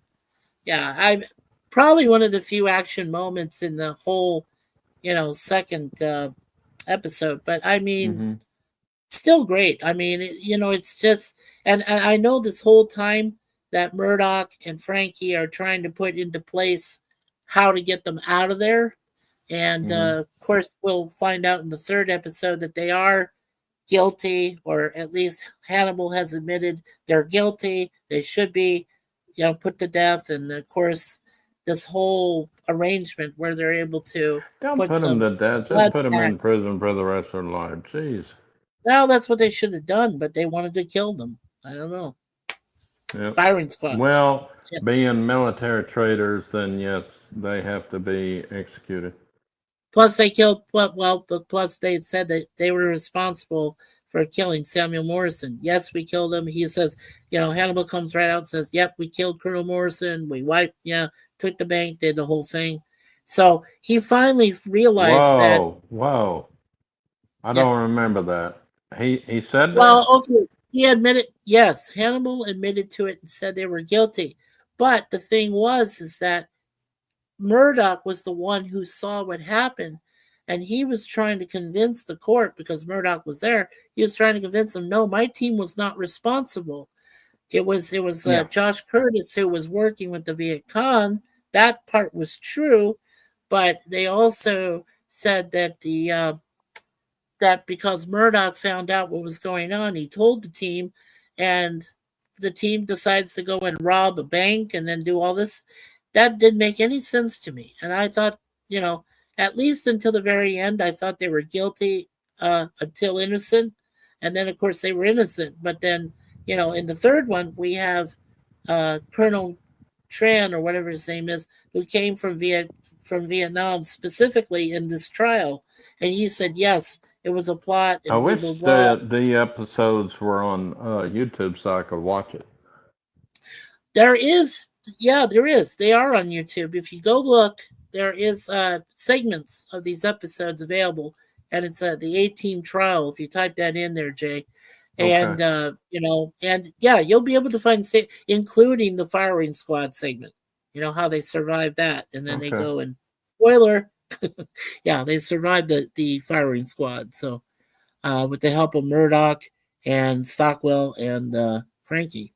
yeah, I probably one of the few action moments in the whole second episode. But I mean, Mm-hmm. still great. I mean, it's just, and I know this whole time that Murdoch and Frankie are trying to put into place how to get them out of there. And Mm-hmm. of course, we'll find out in the third episode that they are guilty, or at least Hannibal has admitted they're guilty. They should be, put to death. And of course, this whole arrangement where they're able to Don't put put them some to death. Just blood put them in packs. prison for the rest of their life. Jeez. Well, that's what they should have done, but they wanted to kill them. I don't know. Yep. Firing squad. Well, Yeah. being military traitors, then yes, they have to be executed. Plus, they killed. Well, but plus they said that they were responsible for killing Samuel Morrison. Yes, we killed him. He says, Hannibal comes right out and says, "Yep, we killed Colonel Morrison. We wiped, took the bank, did the whole thing." So he finally realized that. Whoa, whoa. I Yeah. don't remember that. He said that? Well, okay. He admitted. Yes, Hannibal admitted to it and said they were guilty. But the thing is that Murdoch was the one who saw what happened, and he was trying to convince the court, because Murdoch was there. He was trying to convince them, no, my team was not responsible. It was Yeah. Josh Curtis who was working with the Viet Cong. That part was true, but they also said that that because Murdoch found out what was going on, he told the team, and the team decides to go and rob a bank and then do all this. That didn't make any sense to me. And I thought, at least until the very end, I thought they were guilty until innocent. And then, of course, they were innocent. But then, in the third one, we have Colonel Tran, or whatever his name is, who came from Vietnam specifically in this trial. And he said, yes, it was a plot I and blah, wish blah, blah. the episodes were on YouTube so I could watch it. There is, yeah, there is. They are on YouTube. If you go look, there is segments of these episodes available, and it's the 18 trial. If you type that in there, Jay, Okay. and and yeah, you'll be able to find, including the firing squad segment. How they survive that, and then they Okay. go and spoiler, yeah, they survived the firing squad. So with the help of Murdoch and Stockwell and Frankie.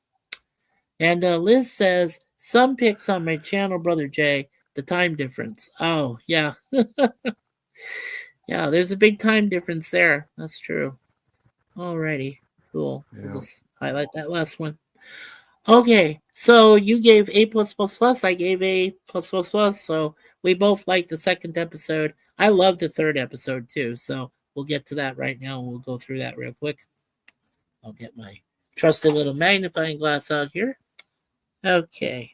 And Liz says, some pics on my channel, Brother Jay, the time difference. Oh, yeah. Yeah, there's a big time difference there. That's true. Alrighty. Cool. We'll Yeah. just highlight that last one. Okay, so you gave A plus plus plus. I gave A plus plus plus. So we both liked the second episode. I love the third episode too. So we'll get to that right now. We'll go through that real quick. I'll get my trusty little magnifying glass out here. Okay.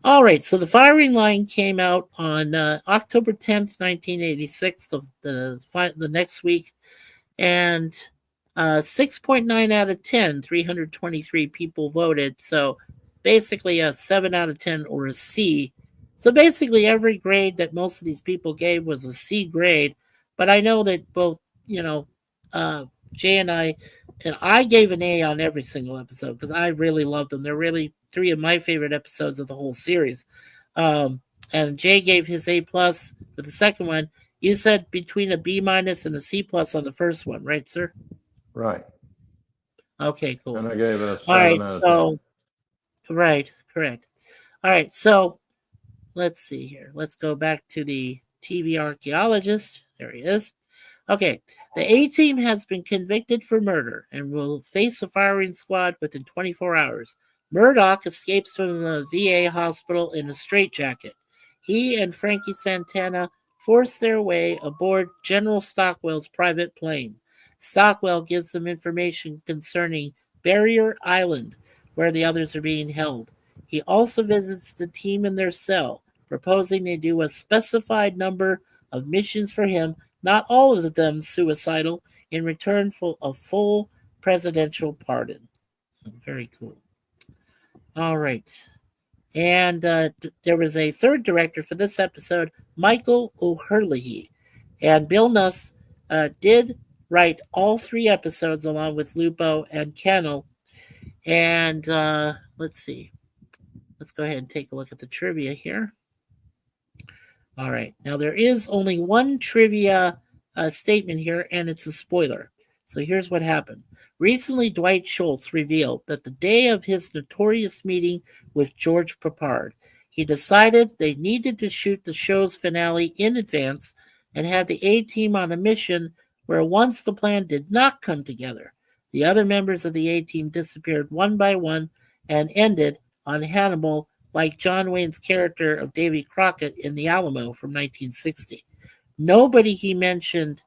All right. So the firing line came out on October 10th, 1986, the next week. And 6.9 out of 10, 323 people voted. So basically a 7 out of 10 or a C. So basically, every grade that most of these people gave was a C grade. But I know that both, uh, Jay and I gave an A on every single episode because I really loved them. They're really three of my favorite episodes of the whole series. Um, and Jay gave his A plus for the second one. You said between a B minus and a C plus on the first one, right, sir? Right. Okay, cool. And I gave it a All 7 right, out of 10. so right, correct. All right, so let's see here. Let's go back to the TV archaeologist. There he is. Okay, the A team has been convicted for murder and will face a firing squad within 24 hours. Murdoch escapes from the VA hospital in a straitjacket. He and Frankie Santana force their way aboard General Stockwell's private plane. Stockwell gives them information concerning Barrier Island, where the others are being held. He also visits the team in their cell, proposing they do a specified number of missions for him, not all of them suicidal, in return for a full presidential pardon. Very cool. All right. And there was a third director for this episode, Michael O'Herlihy. And Bill Nuss did write all three episodes along with Lupo and Kennel. And let's see. Let's go ahead and take a look at the trivia here. All right. Now, there is only one trivia statement here, and it's a spoiler. So here's what happened. Recently, Dwight Schultz revealed that the day of his notorious meeting with George Peppard, he decided they needed to shoot the show's finale in advance and have the A-team on a mission where once the plan did not come together, the other members of the A-team disappeared one by one and ended on Hannibal like John Wayne's character of Davy Crockett in The Alamo from 1960. Nobody he mentioned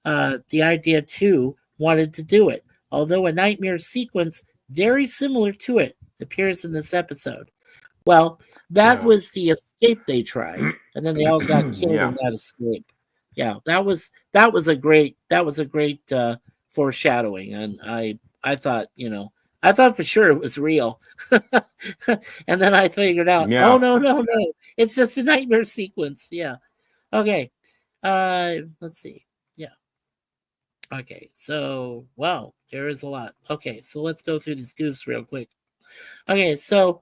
the idea to wanted to do it, although a nightmare sequence very similar to it appears in this episode. Well, that was the escape they tried, and then they all got killed in that escape. Yeah, that was a great foreshadowing, and I thought I thought for sure it was real, and then I figured out, oh no, it's just a nightmare sequence. Yeah, okay. Let's see. Yeah. Okay, so wow, there is a lot. Okay, so let's go through these goofs real quick. Okay, so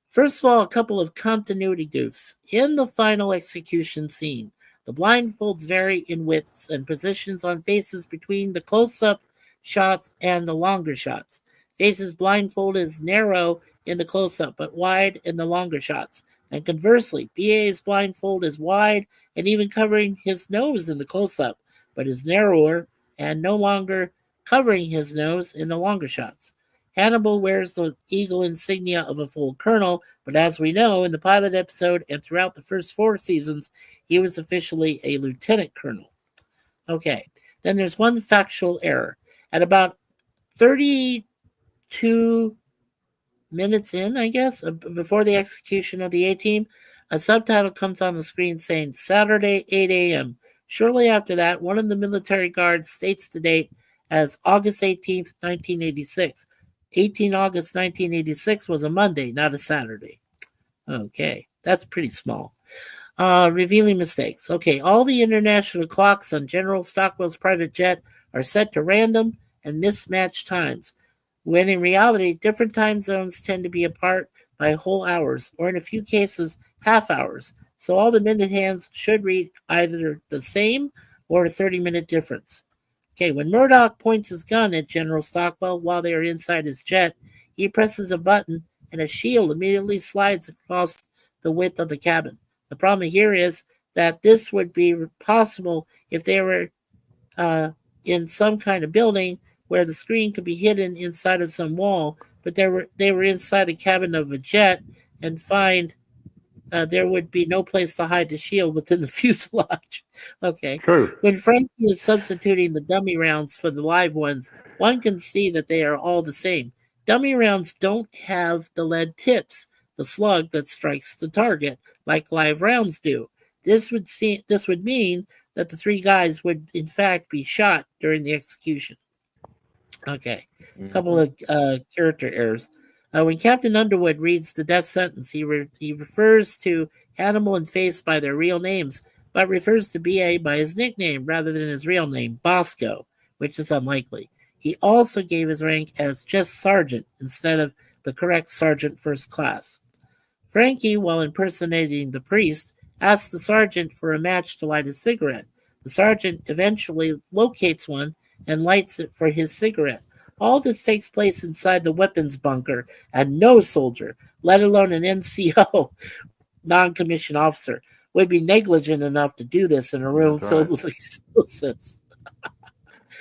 first of all, a couple of continuity goofs. In the final execution scene, the blindfolds vary in widths and positions on faces between the close-up shots and the longer shots. Faces blindfold is narrow in the close-up, but wide in the longer shots. And conversely, BA's blindfold is wide and even covering his nose in the close-up, but is narrower and no longer covering his nose in the longer shots. Hannibal wears the eagle insignia of a full colonel, but as we know in the pilot episode and throughout the first 4 seasons, he was officially a lieutenant colonel. Okay, then there's one factual error. At about 32 minutes in, I guess, before the execution of the A-team, a subtitle comes on the screen saying Saturday, 8 a.m. Shortly after that, one of the military guards states the date as August 18th, 1986. 18 August 1986 was a Monday, not a Saturday. Okay, that's pretty small. Revealing mistakes. Okay, all the international clocks on General Stockwell's private jet are set to random and mismatched times, when in reality, different time zones tend to be apart by whole hours, or in a few cases, half hours. So all the minute hands should read either the same or a 30-minute difference. Okay, when Murdoch points his gun at General Stockwell while they are inside his jet, he presses a button and a shield immediately slides across the width of the cabin. The problem here is that this would be possible if they were in some kind of building where the screen could be hidden inside of some wall, but they were inside the cabin of a jet and find there would be no place to hide the shield within the fuselage. Okay. True. When Frankie is substituting the dummy rounds for the live ones, one can see that they are all the same. Dummy rounds don't have the lead tips, the slug that strikes the target, like live rounds do. This would mean that the 3 guys would in fact be shot during the execution. Okay. A couple of character errors. When Captain Underwood reads the death sentence, he refers to Hannibal and Face by their real names, but refers to B.A. by his nickname rather than his real name, Bosco, which is unlikely. He also gave his rank as just sergeant instead of the correct sergeant first class. Frankie, while impersonating the priest, asks the sergeant for a match to light a cigarette. The sergeant eventually locates one and lights it for his cigarette. All this takes place inside the weapons bunker, and no soldier, let alone an NCO, non-commissioned officer, would be negligent enough to do this in a room filled with explosives.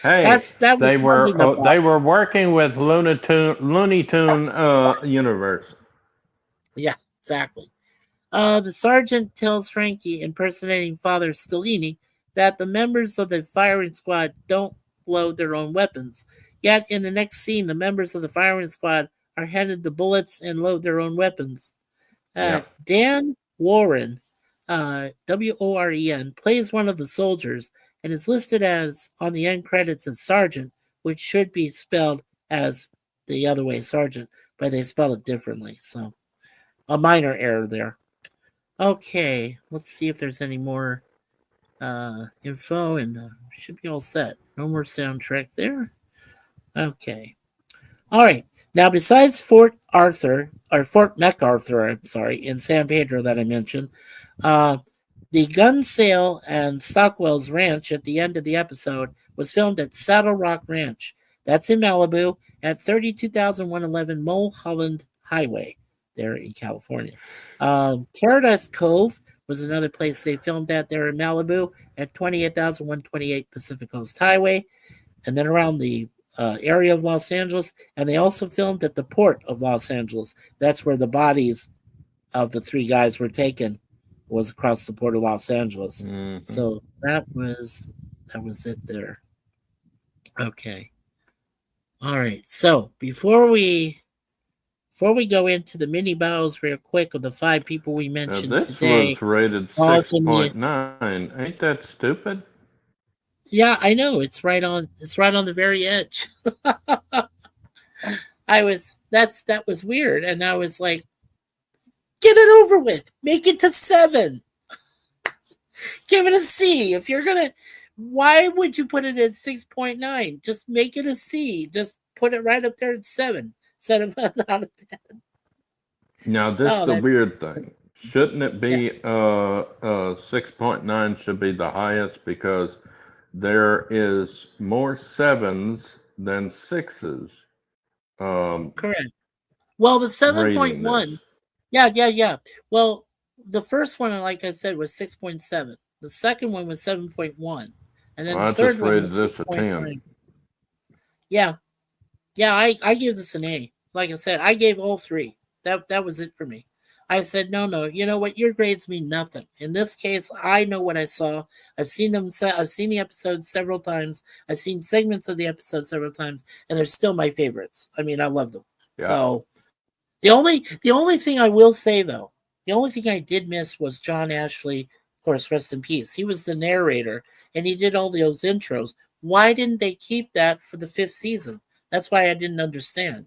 Hey, That was one thing about they were working with Looney Tune universe. Yeah, exactly. The sergeant tells Frankie, impersonating Father Stellini, that the members of the firing squad don't load their own weapons. Yet, in the next scene, the members of the firing squad are handed the bullets and load their own weapons. Dan Warren, Woren, plays one of the soldiers and is listed as on the end credits as sergeant, which should be spelled as the other way, sergeant, but they spell it differently. So, a minor error there. Okay, let's see if there's any more info, and should be all set. No more soundtrack there. Okay. All right. Now, besides Fort MacArthur, I'm sorry, in San Pedro that I mentioned, the gun sale and Stockwell's ranch at the end of the episode was filmed at Saddle Rock Ranch. That's in Malibu at 32,111 Mulholland Highway there in California. Paradise Cove was another place they filmed at there in Malibu at 28,128 Pacific Coast Highway. And then around the area of Los Angeles, and they also filmed at the port of Los Angeles. That's where the bodies of the three guys were taken, was across the port of Los Angeles. Mm-hmm. So that was it there. Okay. All right. So before we go into the mini battles real quick of the 5 people we mentioned this today, was rated 6.9. Ain't that stupid? Yeah, I know. It's right on the very edge. That was weird, and I was like, get it over with. Make it to 7. Give it a C. If you're gonna, why would you put it at 6.9? Just make it a C. Just put it right up there at 7 instead of out of 10. Now this is the weird thing. Shouldn't it be 6.9 should be the highest because there is more 7s than 6s. Correct. Well, the 7.1. Yeah. Well, the first one, like I said, was 6.7. The second one was 7.1. And then the third one was 6.9. Yeah. Yeah, I give this an A. Like I said, I gave all 3. That was it for me. I said, no, you know what? Your grades mean nothing. In this case, I know what I saw. I've seen the episodes several times. I've seen segments of the episode several times, and they're still my favorites. I mean, I love them. Yeah. So the only thing I will say though, the only thing I did miss was John Ashley, of course, rest in peace. He was the narrator and he did all those intros. Why didn't they keep that for the 5th season? That's why I didn't understand,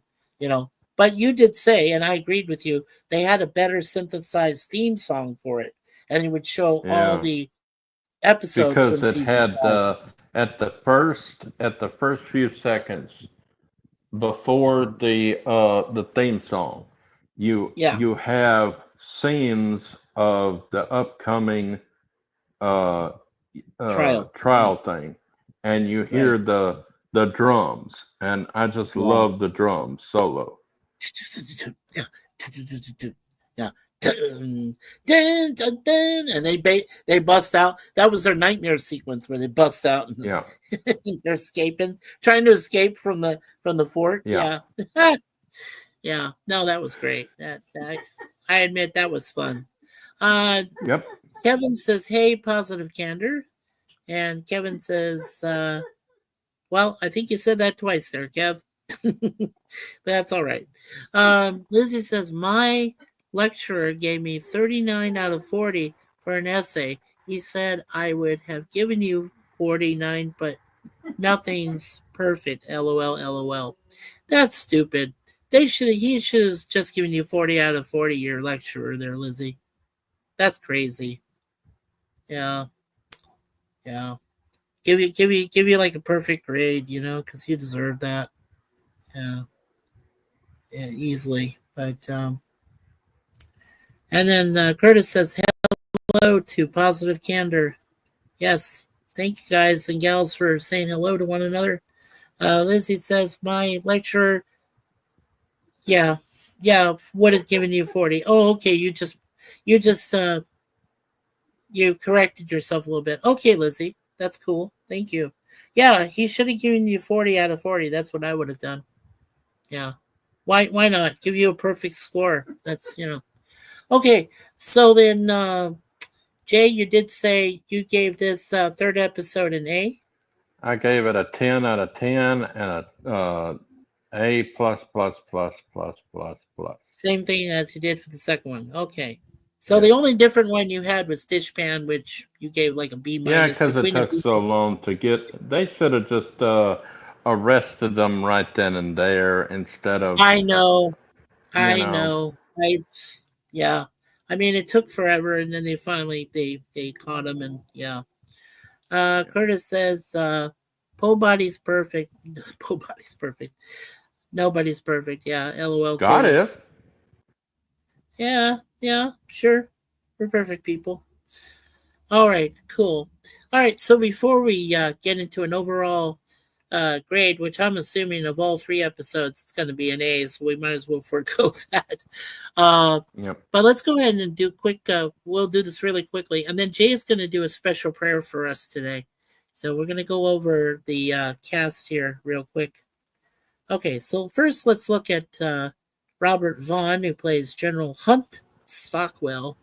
But you did say, and I agreed with you, they had a better synthesized theme song for it, and it would show all the episodes because from it season had 5. at the first few seconds before the theme song, you have scenes of the upcoming trial thing, and you hear the drums, and I just love the drums solo. Yeah. Dun, dun, dun, dun, and they bust out. That was their nightmare sequence where they bust out and they're escaping, trying to escape from the fort. Yeah. Yeah. No, that was great. I admit that was fun. Kevin says, "Hey, positive candor," and Kevin says, "Well, I think you said that twice there, Kev." That's all right. Lizzie says, my lecturer gave me 39 out of 40 for an essay. He said I would have given you 49, but nothing's perfect. LOL, LOL. That's stupid. He should have just given you 40 out of 40, your lecturer there, Lizzie. That's crazy. Yeah. Yeah. Give you like a perfect grade, because you deserve that. Yeah. Yeah, easily. But and then Curtis says hello to Positive Candor. Yes. Thank you guys and gals for saying hello to one another. Lizzie says my lecturer, yeah, would have given you 40. Oh, okay. You just you corrected yourself a little bit. Okay, Lizzie, that's cool. Thank you. Yeah, he should have given you 40 out of 40. That's what I would have done. Yeah. Why not? Give you a perfect score. That's Okay. So then Jay, you did say you gave this third episode an A? I gave it a 10 out of 10 and a A plus plus plus plus plus plus. Same thing as you did for the second one. Okay. So the only different one you had was Dishpan, which you gave like a B minus. Yeah, because it took so long to get. They should have just arrested them right then and there instead of. I know. Yeah. I mean, it took forever, and then they finally they caught him, and yeah. Curtis says, "Po body's perfect. Po body's perfect. Nobody's perfect. Yeah. LOL. God Curtis. is. Yeah. Sure. We're perfect people. All right. Cool. All right. So before we get into an overall grade, which I'm assuming of all 3 episodes, it's going to be an A, so we might as well forego that. Yep. But let's go ahead and do quick. We'll do this really quickly, and then Jay is going to do a special prayer for us today. So we're going to go over the cast here real quick. Okay, so first let's look at Robert Vaughn, who plays General Hunt Stockwell.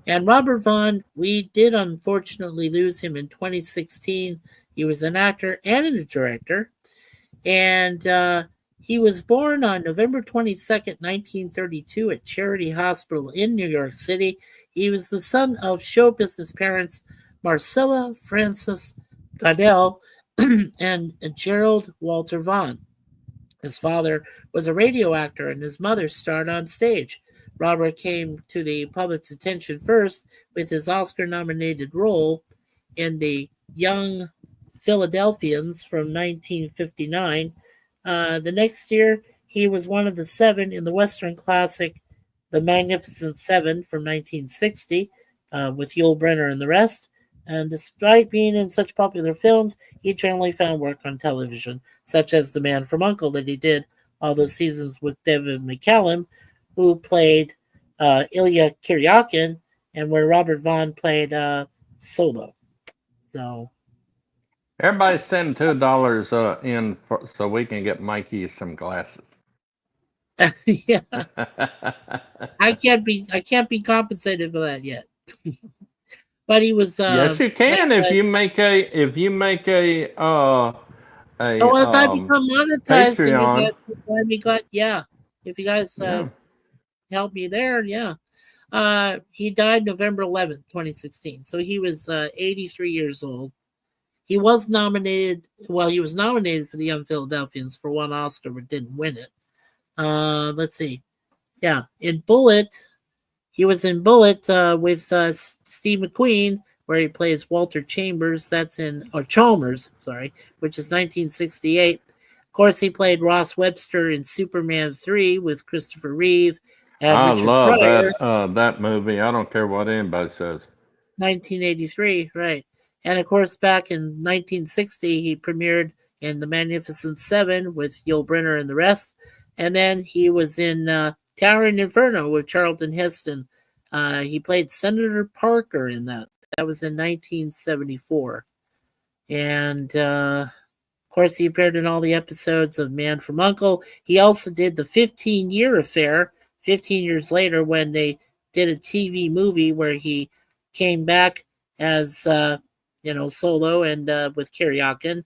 And Robert Vaughn, we did unfortunately lose him in 2016. He was an actor and a director. And he was born on November 22nd, 1932 at Charity Hospital in New York City. He was the son of show business parents Marcella Frances Goodell and Gerald Walter Vaughn. His father was a radio actor and his mother starred on stage. Robert came to the public's attention first with his Oscar-nominated role in The Young Philadelphians from 1959. The next year, he was one of the 7 in the Western classic The Magnificent Seven from 1960 with Yul Brynner and the rest. And despite being in such popular films, he generally found work on television, such as The Man from U.N.C.L.E. that he did all those seasons with David McCallum, who played Ilya Kuryakin, and where Robert Vaughn played Solo. So everybody send $2 in so we can get Mikey some glasses. yeah, I can't be compensated for that yet. But he was. Yes, you can if you make a if I become monetized, Patreon. and you guys can buy me if you guys help me there, yeah. He died November 11th, 2016. So he was 83 years old. He was nominated. Well, he was nominated for the Young Philadelphians for 1 Oscar, but didn't win it. Let's see. Yeah, in Bullet, he was in Bullet with Steve McQueen, where he plays Walter Chalmers. Chalmers, sorry, which is 1968. Of course, he played Ross Webster in Superman 3 with Christopher Reeve. And I Richard love Pryor, that movie. I don't care what anybody says. 1983, right. And of course, back in 1960, he premiered in The Magnificent Seven with Yul Brynner and the rest. And then he was in Towering Inferno with Charlton Heston. He played Senator Parker in that. That was in 1974. And of course, he appeared in all the episodes of Man from U.N.C.L.E. He also did The 15-Year Affair 15 years later when they did a TV movie where he came back as Solo and with Kuryakin,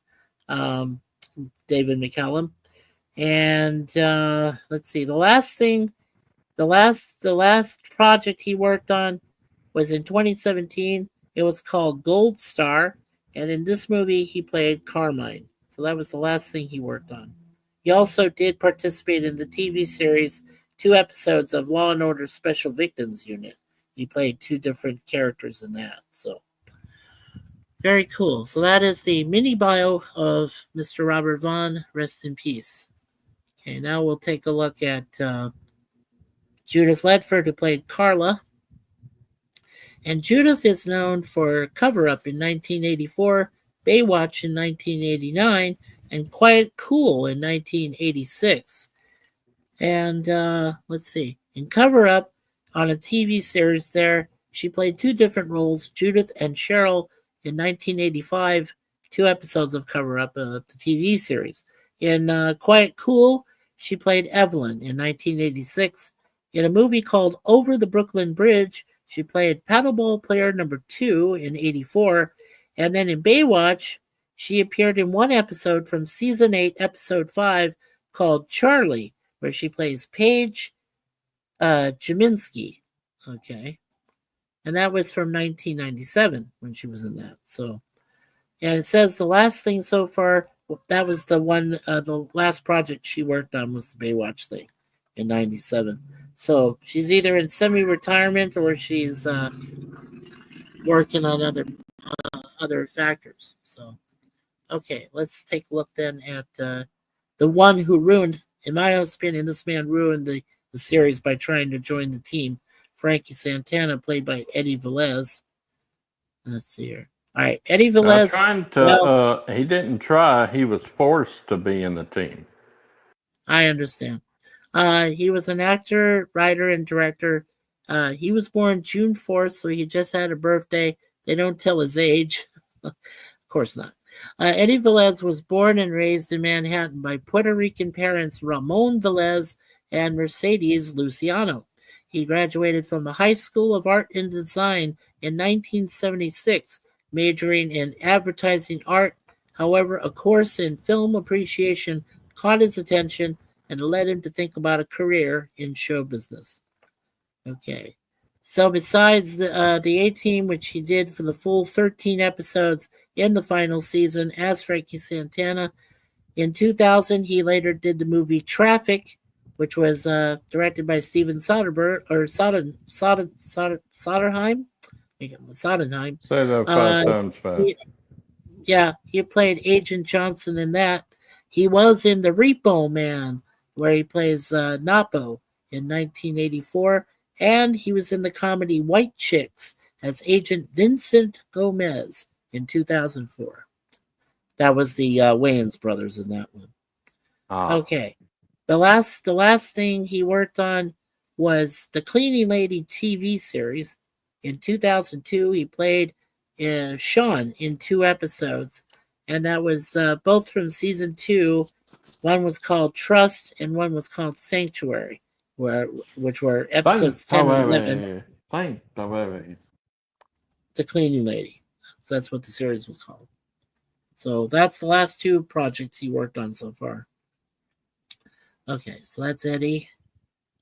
David McCallum. And let's see, the last project he worked on was in 2017. It was called Gold Star, and in this movie he played Carmine. So that was the last thing he worked on. He also did participate in the TV series 2 episodes of Law and Order Special Victims Unit. He played 2 different characters in that. So very cool. So that is the mini bio of Mr. Robert Vaughn. Rest in peace. Okay, now we'll take a look at Judith Ledford, who played Carla. And Judith is known for Cover Up in 1984, Baywatch in 1989, and Quiet Cool in 1986. And let's see, in Cover Up, on a TV series there, she played 2 different roles, Judith and Cheryl, in 1985, 2 episodes of Cover Up, the TV series. In Quiet Cool, she played Evelyn in 1986. In a movie called Over the Brooklyn Bridge, she played paddleball player number 2 in 84. And then in Baywatch, she appeared in 1 episode from season 8, episode 5, called Charlie, where she plays Paige Jaminski. Okay. And that was from 1997 when she was in that. So, and it says the last thing so far, that was the one, the last project she worked on was the Baywatch thing in 97. So she's either in semi-retirement or she's working on other factors. So, okay, let's take a look then at the one who ruined, in my opinion, this man ruined the series by trying to join the team. Frankie Santana, played by Eddie Velez. Let's see here. All right, Eddie Velez. He didn't try. He was forced to be in the team. I understand. He was an actor, writer, and director. He was born June 4th, so he just had a birthday. They don't tell his age. Of course not. Eddie Velez was born and raised in Manhattan by Puerto Rican parents Ramon Velez and Mercedes Luciano. He graduated from the High School of Art and Design in 1976, majoring in advertising art. However, a course in film appreciation caught his attention and led him to think about a career in show business. Okay. So besides the A-Team, which he did for the full 13 episodes in the final season as Frankie Santana, in 2000, he later did the movie Traffic, which was directed by Steven Soderbergh, or Soderheim. Soderheim. Say that 5 times fast. He played Agent Johnson in that. He was in The Repo Man, where he plays Napo in 1984, and he was in the comedy White Chicks as Agent Vincent Gomez in 2004. That was the Wayans brothers in that one. Okay. The last thing he worked on was the Cleaning Lady TV series. In 2002, he played Sean in 2 episodes, and that was both from season 2. One was called Trust, and one was called Sanctuary, which were episodes 10 and 11. The Cleaning Lady. So that's what the series was called. So that's the last 2 projects he worked on so far. Okay, so that's Eddie.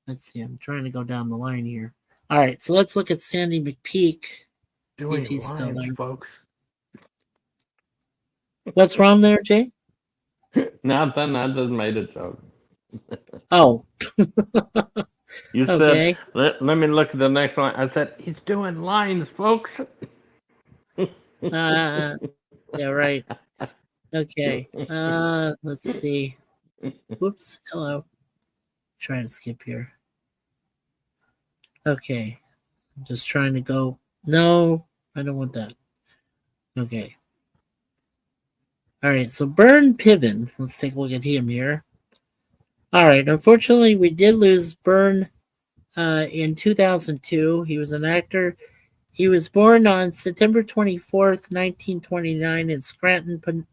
Let's see, I'm trying to go down the line here. All right, so let's look at Sandy McPeak. See if he's still there. Folks. What's wrong there, Jay? Nothing, I just made a joke. Oh. You okay. said, let me look at the next line. I said, he's doing lines, folks. Yeah, right. Okay. Let's see. Whoops. Hello. Trying to skip here. Okay. I'm just trying to go. No, I don't want that. Okay. All right. So Bern Piven. Let's take a look at him here. All right. Unfortunately, we did lose Bern in 2002. He was an actor. He was born on September 24th, 1929 in Scranton,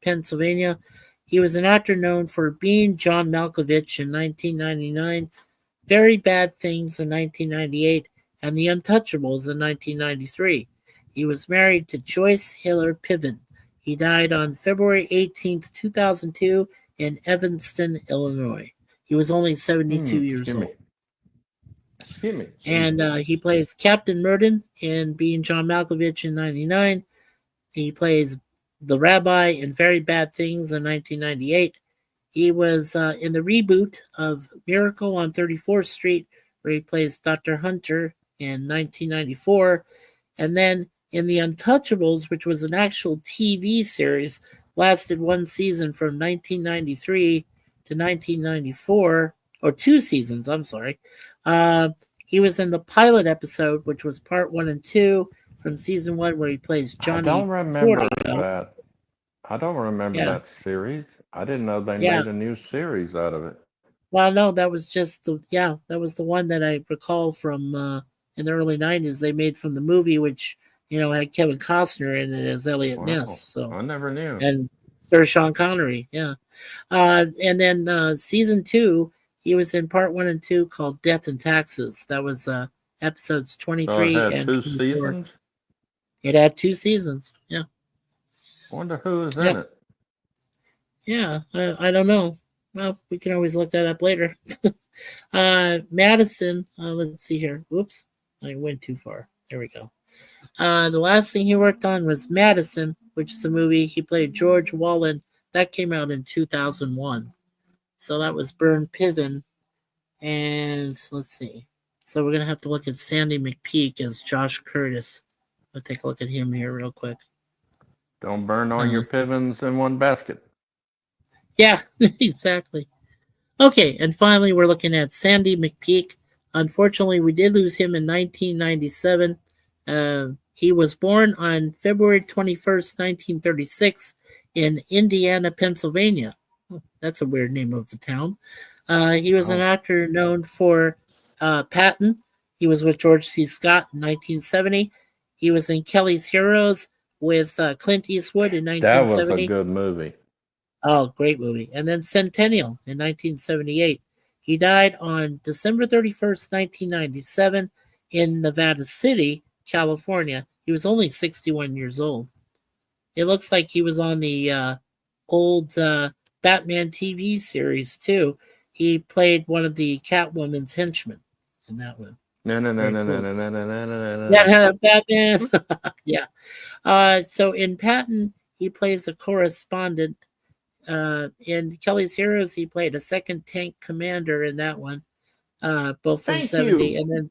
Pennsylvania. He was an actor known for Being John Malkovich in 1999, Very Bad Things in 1998, and The Untouchables in 1993. He was married to Joyce Hiller Piven. He died on February 18th, 2002 in Evanston, Illinois. He was only 72 years old. And he plays Captain Murden in Being John Malkovich in 1999. He plays the rabbi in Very Bad Things in 1998. He was in the reboot of Miracle on 34th Street, where he plays Dr. Hunter in 1994. And then in The Untouchables, which was an actual TV series, lasted one season from 1993 to 1994, or 2 seasons, I'm sorry. He was in the pilot episode, which was part 1 and 2 from season 1, where he plays I Johnny don't remember Portillo. that. I don't remember Yeah, that series. I didn't know they yeah. made a new series out of it. Well, no, that was just that was the one that I recall from in the early '90s. They made from the movie, which had Kevin Costner in it as Elliot Ness. Wow, So I never knew. and Sir Sean Connery, yeah. And then season 2, he was in part 1 and 2 called Death and Taxes. That was episodes So it 23 had and two 24. seasons. It had 2 seasons. Yeah, Wonder who is yeah, in it. yeah. I don't know. Well, we can always look that up later. Madison. Let's see here. Oops, I went too far. There we go. The last thing he worked on was Madison, which is a movie he played George Wallen. That came out in 2001. So that was Bern Piven. And let's see. So we're going to have to look at Sandy McPeak as Josh Curtis. I'll take a look at him here real quick. Don't burn all your pivens in one basket. Yeah, exactly. Okay, and finally we're looking at Sandy McPeak. Unfortunately, we did lose him in 1997. He was born on February 21st, 1936 in Indiana, Pennsylvania. Oh, that's a weird name of the town. He was an actor known for Patton. He was with George C. Scott in 1970. He was in Kelly's Heroes with Clint Eastwood in 1970. That was a good movie. Oh, great movie. And then Centennial in 1978. He died on December 31st, 1997 in Nevada City, California. He was only 61 years old. It looks like he was on the old Batman TV series, too. He played one of the Catwoman's henchmen in that one. Yeah, Batman. Yeah. So in Patton, he plays a correspondent. In Kelly's Heroes, he played a second tank commander in that one, both from 70. And then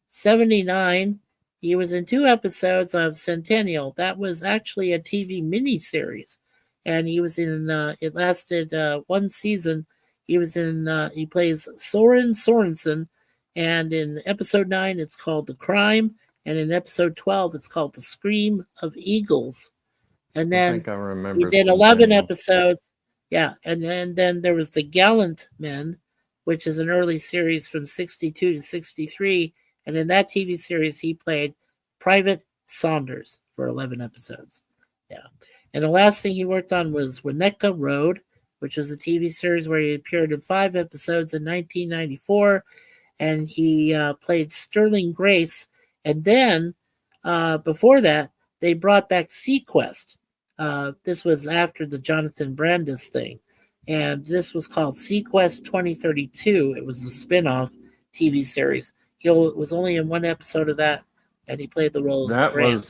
79, he was in 2 episodes of Centennial. That was actually a TV miniseries. And he was in, it lasted 1 season. He was in, he plays Soren Sorensen. And in episode 9, it's called The Crime. And in episode 12, it's called The Scream of Eagles. And then I think I remember he did 11 episodes. Yeah. And then there was The Gallant Men, which is an early series from 62 to 63. And in that TV series, he played Private Saunders for 11 episodes. Yeah. And the last thing he worked on was Winnetka Road, which was a TV series where he appeared in 5 episodes in 1994. And he played Sterling Grace. And then before that, they brought back Sequest. This was after the Jonathan Brandis thing. And this was called Sequest 2032. It was a spin-off TV series. He was only in 1 episode of that, and he played the role of Grant.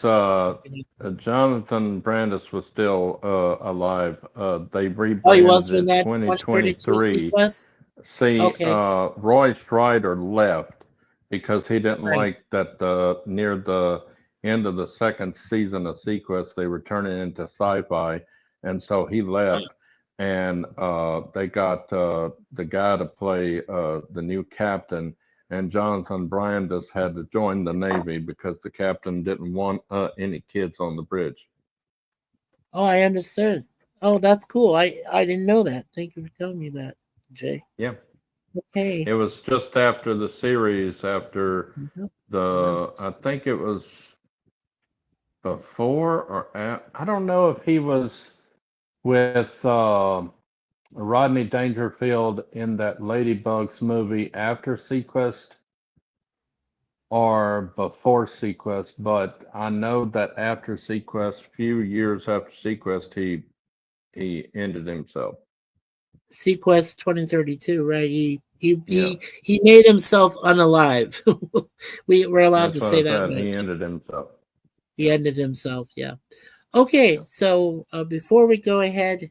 Jonathan Brandis was still alive. They rebranded he was in in that 2023. See, okay. Roy Schreider left because he didn't like that near the end of the 2nd season of Sequest, they were turning into sci-fi, and so he left. And they got the guy to play the new captain, and Jonathan Brandis had to join the Navy because the captain didn't want any kids on the bridge. Oh, I understood. Oh, that's cool. I didn't know that. Thank you for telling me that, Jay. Yeah. Okay. It was just after the series, after I think it was before or I don't know if he was with Rodney Dangerfield in that Ladybugs movie after Sequest or before Sequest, but I know that after Sequest, few years after Sequest, he ended himself. Sequest 2032, right? He made himself unalive. We're allowed to say that. He ended himself. He ended himself, yeah. Okay, so before we go ahead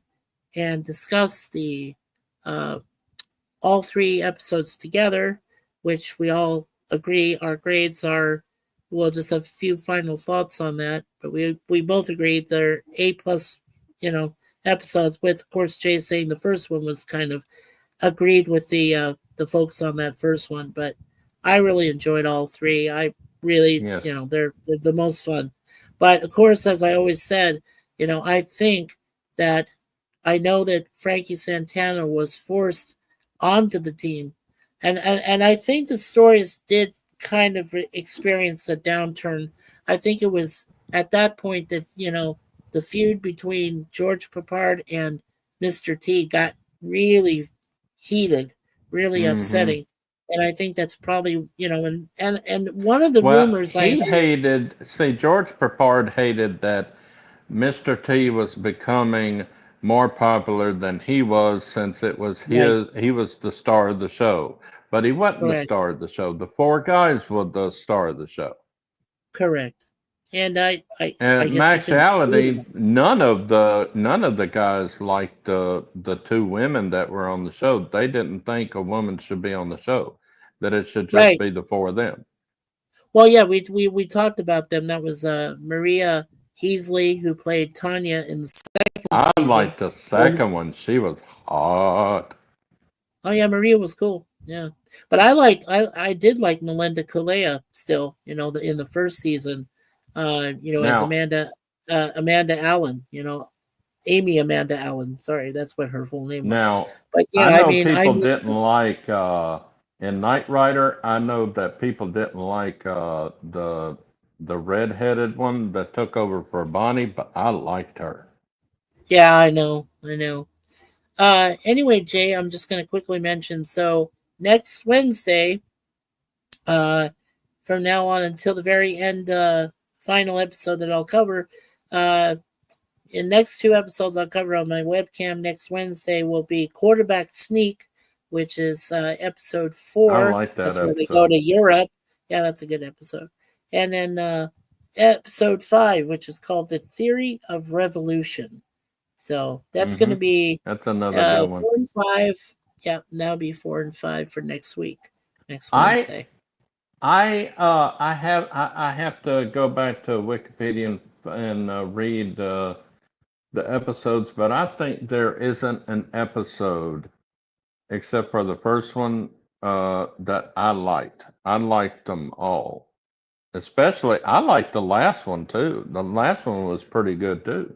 and discuss the all 3 episodes together, which we all agree our grades are. We'll just have a few final thoughts on that, but we both agreed they're A plus, episodes. With, of course, Jay saying the first one was kind of agreed with the folks on that first one, but I really enjoyed all 3. I really, Yes. they're the most fun. But of course, as I always said, I think that I know that Frankie Santana was forced onto the team, and I think the stories did kind of experience a downturn. I think it was at that point that the feud between George Peppard and Mr. T got really heated, really upsetting. And I think that's probably, and one of the rumors I he heard, hated. See, George Peppard hated that Mr. T was becoming more popular than he was, since it was right, he was the star of the show. But he wasn't the correct, star of the show. The 4 guys were the star of the show. correct. And I And in guess you can see actuality, that. none of the guys liked the 2 women that were on the show. They didn't think a woman should be on the show, that it should just Right. be the 4 of them. Well, yeah, we talked about them. That was Maria Heasley, who played Tanya in the second I season. liked the And, second one. She was hot. oh yeah, Maria was cool. Yeah, but I did like Melinda Kulea still. In the first season, as Now, Amanda Allen. Amy Amanda Allen. Sorry, that's what her full name was. now, But I yeah, I know mean, people didn't like in Knight Rider. I know that people didn't like the redheaded one that took over for Bonnie, but I liked her. yeah, I know. Anyway, Jay, I'm just going to quickly mention. So next Wednesday, uh, from now on until the very end, final episode that I'll cover, in next 2 episodes I'll cover on my webcam next Wednesday will be Quarterback Sneak, which is episode I 4. like that That's where they go episode. to Europe. Yeah, that's a good episode. And then episode 5, which is called The Theory of Revolution. So that's going to be That's another good one. 4 and 5. Yeah, that'll be 4 and 5 for next week, next I Wednesday. I have to go back to Wikipedia and read the episodes, but I think there isn't an episode except for the first one that I liked. I liked them all. Especially, I liked the last one too. The last one was pretty good too.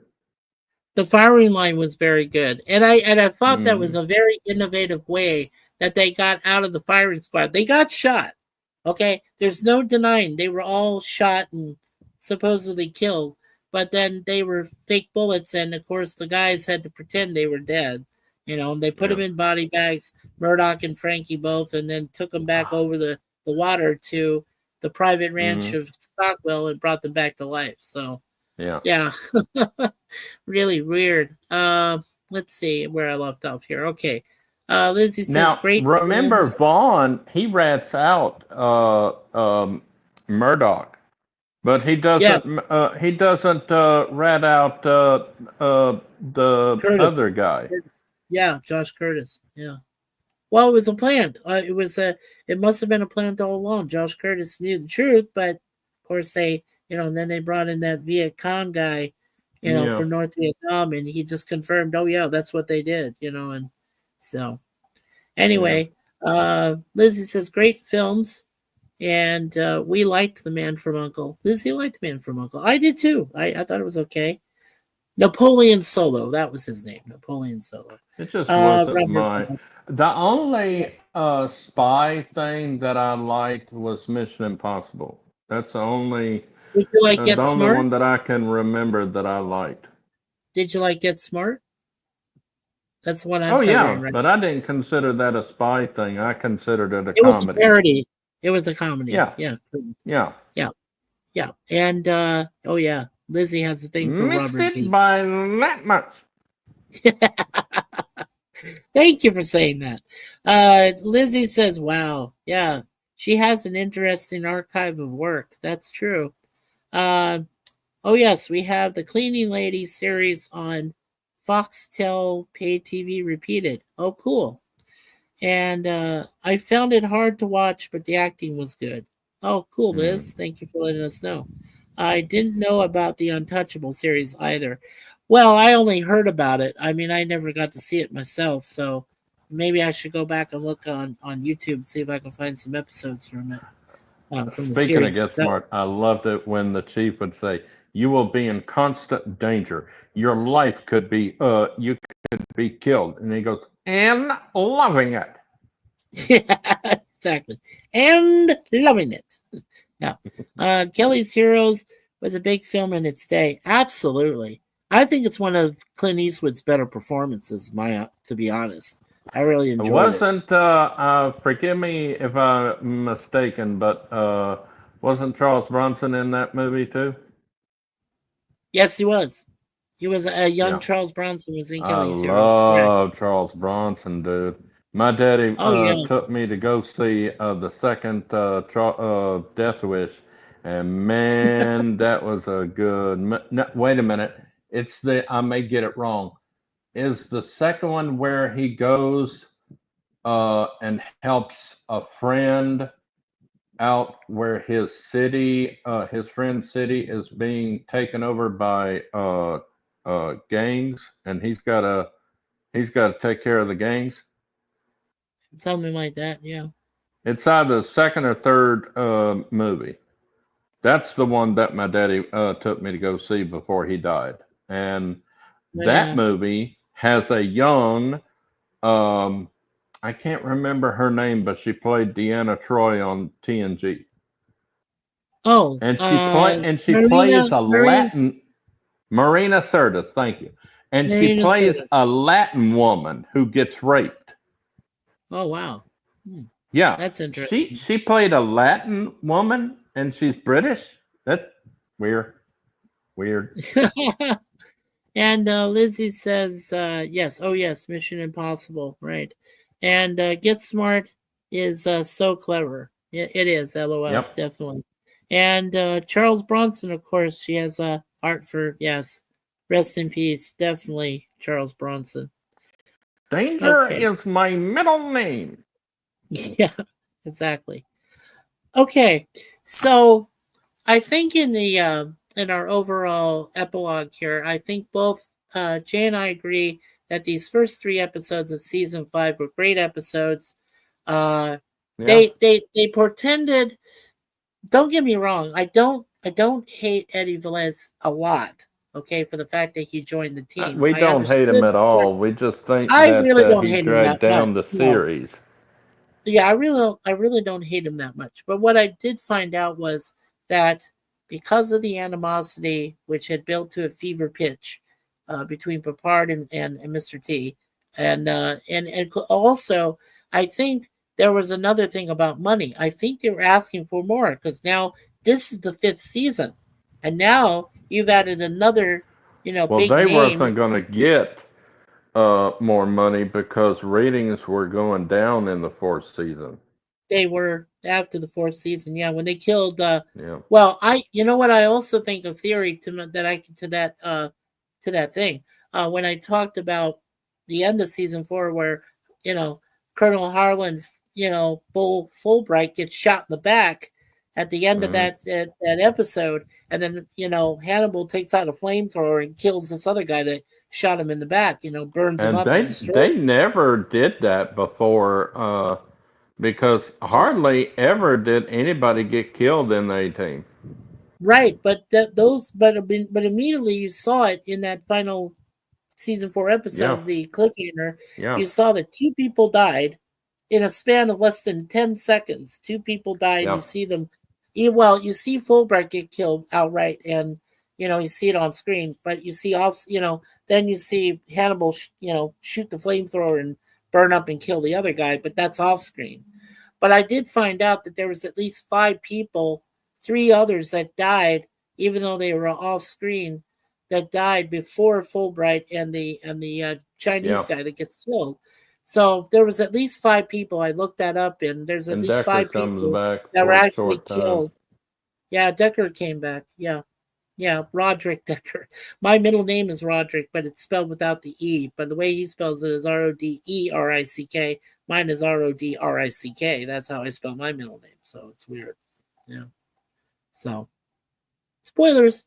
The firing line was very good, and I thought that was Hmm. a very innovative way that they got out of the firing squad. They got shot. Okay, there's no denying they were all shot and supposedly killed, but then they were fake bullets, and of course the guys had to pretend they were dead. And they put them Yeah. in body bags, Murdoch and Frankie both, and then took them back over the water to the private ranch Hmm. of Stockwell and brought them back to life. So Yeah. yeah, really weird. Let's see where I left off here. Okay. Lizzie says Now, great remember films. Vaughn, he rats out Murdoch, but Yeah, he doesn't rat out the Curtis. other guy. Yeah, Josh Curtis. Yeah. Well, it was a plant. It must have been a plant all along. Josh Curtis knew the truth, but of course and then they brought in that Viet Cong guy, Yeah. from North Vietnam, and he just confirmed, oh yeah, that's what they did, and so Yeah. anyway, Lizzie says great films, and we liked The Man from U.N.C.L.E. Lizzie liked The Man from U.N.C.L.E. I did too. I thought it was okay. Napoleon Solo, that was his name. Napoleon Solo. It just wasn't Robert. my. The only spy thing that I liked was Mission Impossible. That's Did you like the Get only Smart? one that I can remember that I liked. Did you like Get Smart? That's the one I'm Oh covering yeah, right but now. I didn't consider that a spy thing. I considered it a It was a comedy. parody. It was a comedy. Yeah, Yeah. yeah. Yeah. Yeah. And oh yeah, Lizzie has a thing for Missed Robert it V. by that much. Thank you for saying that. Lizzie says, wow, yeah, she has an interesting archive of work. That's true. Uh, oh, yes, we have the Cleaning Lady series on Foxtel pay TV repeated. Oh, cool. And I found it hard to watch, but the acting was good. Oh, cool, Liz. Thank you for letting us know. I didn't know about the Untouchable series either. Well, I only heard about it. I mean, I never got to see it myself, so maybe I should go back and look on YouTube and see if I can find some episodes from it, from the Speaking of series Get itself. Smart, I loved it when the chief would say, "You will be in constant danger. Your life could be, you could be killed." And he goes, "And loving it." Yeah, exactly. And loving it. Yeah. Kelly's Heroes was a big film in its day. Absolutely. I think it's one of Clint Eastwood's better performances, to be honest. I really It enjoyed it. wasn't, forgive me if I'm mistaken, but wasn't Charles Bronson in that movie too? Yes, he was. He was a young Yeah. Charles Bronson was in I Kelly's Heroes. Correct. love Charles Bronson, dude. My daddy Oh yeah. took me to go see the second Death Wish, and man, that was a good. No, wait a minute, it's the I may get it wrong. Is the second one where he goes and helps a friend out where his friend's city is being taken over by gangs, and he's got to take care of the gangs. Something like that. Yeah. It's either the second or third movie. That's the one that my daddy took me to go see before he died. And that Yeah. movie has a young, um, I can't remember her name, but she played Deanna Troy on TNG. Oh, And she Marina, plays a Latin Marina Sirtis, thank you. And she Marina plays Sirtis. a Latin woman who gets raped. Oh wow. Hmm. Yeah, That's she interesting. she played a Latin woman, and she's British. That's weird. Weird. And Lizzie says, yes. Oh, yes. Mission Impossible. Right. And Get Smart is so clever. It is. LOL. Yep. Definitely. And Charles Bronson, of course, she has art for, yes. Rest in peace. Definitely Charles Bronson. Danger Okay. is my middle name. Yeah, exactly. Okay. So I think in our overall epilogue here, I think both Jay and I agree that these first three episodes of season 5 were great episodes. Uh, Yeah. they portended. Don't get me wrong. I don't hate Eddie Velez a lot. Okay, for the fact that he joined the team, We I don't hate him understood. at all. We just think I that really don't he hate him dragged that much. down the No, series. yeah, I really don't hate him that much. But what I did find out was that because of the animosity which had built to a fever pitch between Papard and Mr. T, and also I think there was another thing about money. I think they were asking for more because now this is the 5th season, and now you've added another, Well, big they name. wasn't going to get more money because ratings were going down in the fourth season. They were after the 4th season. Yeah, when they killed. Yeah. Well, you know what? I also think of theory to that thing. When I talked about the end of season 4, where you know Colonel Harlan, Bull Fulbright gets shot in the back at the end of Hmm. that episode, and then Hannibal takes out a flamethrower and kills this other guy that shot him in the back. Burns him And up and they destroys him. never did that before, because hardly ever did anybody get killed in the A-Team. Right, but but immediately you saw it in that final season 4 Yeah, episode, the cliffhanger. yeah, You saw that 2 people died in a span of less than 10 seconds. 2 people died. yeah. You see them. You see Fulbright get killed outright, and you see it on screen. But you see then you see Hannibal, shoot the flamethrower and burn up and kill the other guy. But that's off screen. But I did find out that there was at least 5 people, 3 others that died, even though they were off screen, that died before Fulbright and the Chinese Yeah. guy that gets killed. So there was at least 5 people. I looked that up, and there's at And least Decker 5 comes people back that were for a actually short time. killed. Yeah, Decker came back. Yeah, Yeah, Roderick Decker. My middle name is Roderick, but it's spelled without the E. But the way he spells it is Roderick. Mine is Rodrick. That's how I spell my middle name. So it's weird. Yeah. So spoilers.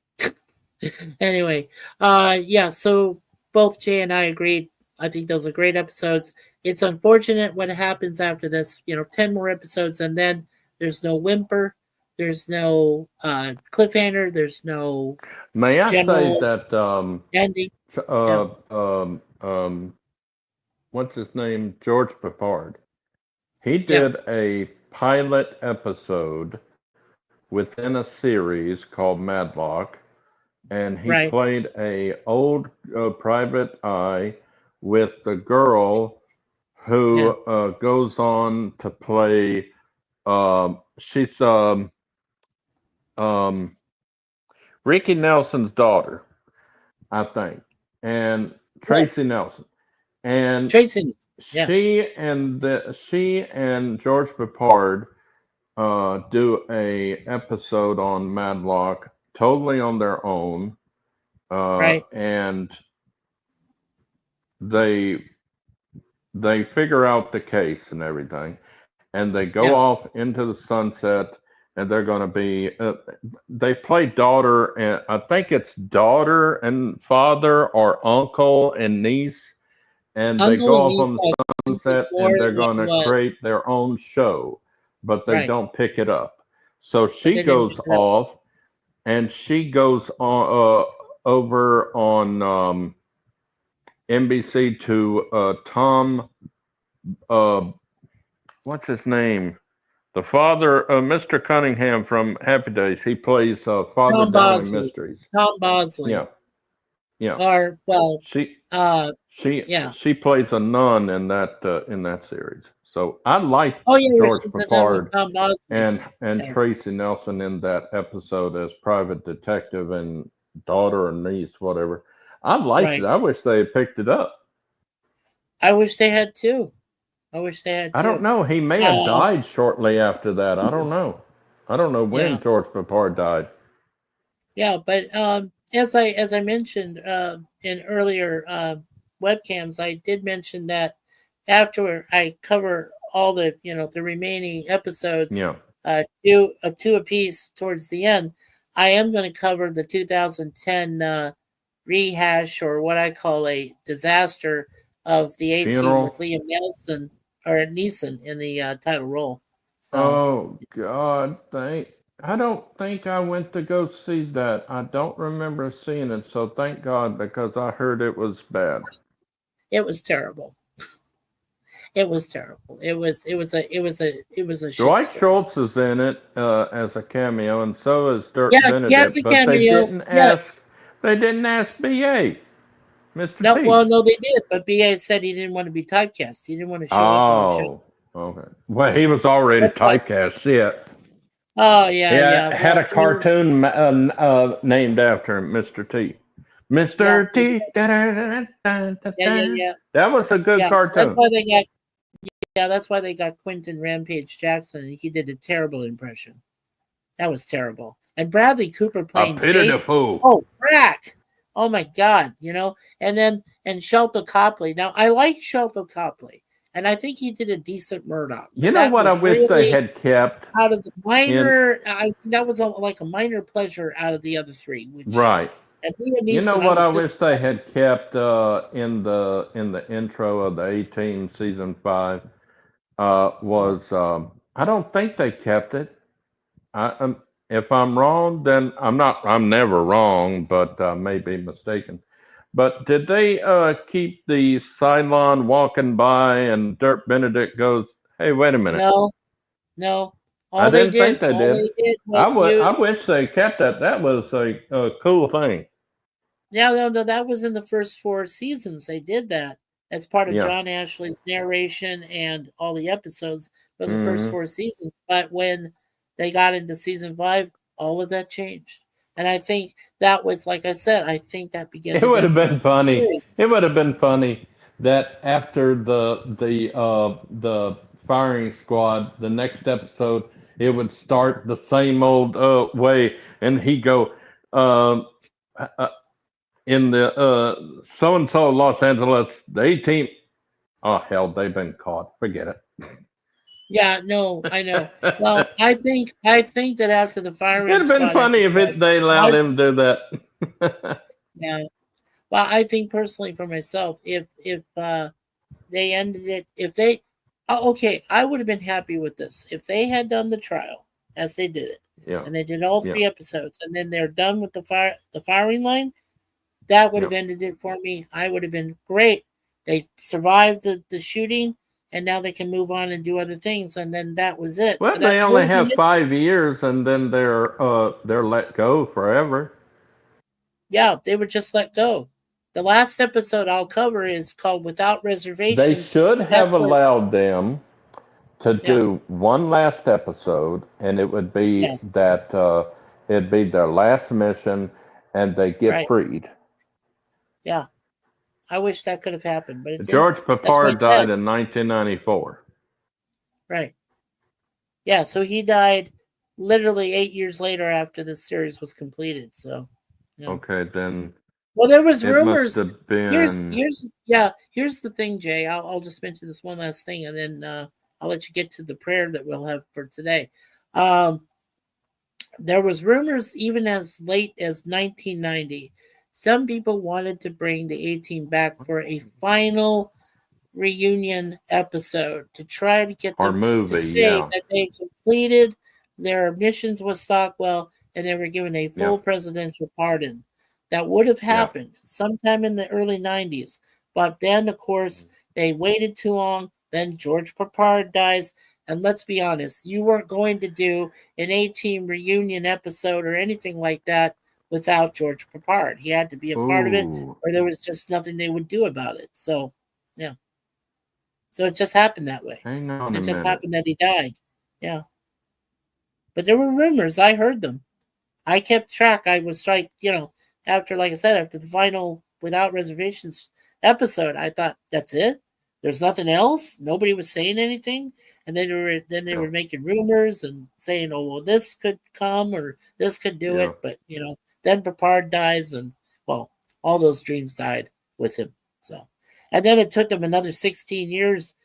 Anyway, yeah. So both Jay and I agreed. I think those are great episodes. It's unfortunate what happens after this. 10 more episodes, and then there's no whimper. There's no cliffhanger. There's no May I say general that ending. Yeah. uh, um, um, what's his name? George Peppard. He Yeah. did a pilot episode within a series called Madlock, and he Right. played a old private eye with the girl who Yeah. goes on to play. She's um, Ricky Nelson's daughter, I think, and Yeah. Tracy Nelson, and Tracy. Yeah. she and George Peppard do a episode on Madlock totally on their own, Right. and they they figure out the case and everything, and they go Yeah. off into the sunset, and they're going to be. They play daughter, and I think it's daughter and father, or uncle and niece, and they Uncle go and off niece on the like sunset, more and than they're what going it to was. create their own show, but they Right. don't pick it up. So But she they didn't pick goes it up. off, and she goes on over on NBC to Tom. Uh, what's his name? The father, Mr. Cunningham from Happy Days. He plays Father Tom Down in Bosley. Mysteries. Tom Bosley. Yeah, yeah. Or well, She uh she yeah. she plays a nun in that series. So I like Oh yeah, where George she's in there with Peppard Tom Bosley. and Yeah. Tracy Nelson in that episode as private detective and daughter or niece, whatever. I liked it. Right. I wish they had picked it up. I wish they had too. I wish they had I don't too. know. He may have Uh died shortly after that. I don't know. I don't know when yeah. George Peppard died. Yeah, but as I mentioned in earlier webcams, I did mention that after I cover all the remaining episodes, Yeah. two apiece towards the end, I am going to cover the 2010 rehash, or what I call a disaster, of the A-Team with Funeral. Liam Neeson or Neeson in the title role. So Oh God, I don't think I went to go see that. I don't remember seeing it, so thank God because I heard it was bad. it was terrible. It was terrible. It was a Dwight shitstorm. Schultz is in it as a cameo, and so is Dirk Yeah, he has Benedict, a but cameo. Yeah. they didn't ask BA, Mr. No, T. well, no, they did, but BA said he didn't want to be typecast. He didn't want to show up in the show. Oh, okay. Well, he was already That's why. typecast. Shit. Oh yeah, Yeah, yeah. had Well, a cartoon named after him, Mr. T. yeah, Mr. they T. did. Da, da, da, da, da, Yeah, yeah, da. yeah, That was a good yeah. So that's cartoon. why they got. Yeah, that's why they got Quentin Rampage Jackson, and he did a terrible impression. That was terrible. And Bradley Cooper I playing pity the Face. fool. Oh, crack! Oh my God, and Shelton Copley. Now I like Shelton Copley, and I think he did a decent Murdoch, You but know that what I was wish they really had kept out of the in minor. That was like a minor pleasure out of the other three. Which right. and Liam You know Neeson, I what was I wish they disappointed. had kept in the intro of the A-Team season 5 What? was I don't think they kept it. If I'm wrong, then I'm not. I'm never wrong, but I may be mistaken. But did they keep the Cylon walking by and Dirk Benedict goes, "Hey, wait a minute." No, no. I didn't think they All did. they did was I use. wish they kept that. That was a cool thing. Yeah, no, no, that was in the first four seasons. They did that as part of Yeah. John Ashley's narration and all the episodes from the first Hmm. four seasons. But when they got into season five, all of that changed. And I think that was, like I said, I think that began It the would have death been knell for the funny. series. It would have been funny that after the firing squad, the next episode, it would start the same old way, and he go, uh, in the so and so Los Angeles, the 18th. Oh hell, they've been caught. Forget it. Yeah, no, I know. Well, I think that after the firing It'd have been squad funny if episode, they allowed I him to do that. yeah. Well, I think personally for myself, if they ended it, if they, oh, okay, I would have been happy with this if they had done the trial as they did it, Yeah, and they did all yeah, 3 episodes, and then they're done with the firing line. That would yeah. have ended it for me. I would have been great. They survived the shooting, and now they can move on and do other things, and then that was it. Well, That they would only have been have it. 5 years, and then they're let go forever. Yeah, they were just let go. The last episode I'll cover is called Without They Reservations. should That's have where, allowed them to yeah, do one last episode, and it would be yes, that it'd be their last mission, and they get right. freed. Yeah, I wish that could have happened, but it George didn't. That's what Papard I said. died in 1994. Right. Yeah, so he died literally 8 years later after the series was completed. So, yeah. Okay, then Well, there was it must rumors. have Here's been here's yeah. Here's the thing, Jay. I'll just mention this one last thing, and then I'll let you get to the prayer that we'll have for today. Um, there was rumors even as late as 1990. Some people wanted to bring the A-Team back for a final reunion episode to try to get our them to movie. say Yeah, that they completed their missions with Stockwell and they were given a yeah, full presidential pardon. That would have yeah. happened sometime in the early 90s. But then, of course, they waited too long. Then George Papard dies. And let's be honest, you weren't going to do an A-Team reunion episode or anything like that without George Papard. He had to be a part of it, Ooh, or there was just nothing they would do about it. So, yeah. So it just happened that way. hang on a It just minute. happened that he died. Yeah. But there were rumors. I heard them. I kept track. I was like, after, like I said, after the final Without Reservations episode, I thought, that's it? There's nothing else? Nobody was saying anything? And then they were Yeah, making rumors and saying, oh, well, this could come or this could do yeah. it. But, then Papard dies and, well, all those dreams died with him. So, and then it took them another 16 years.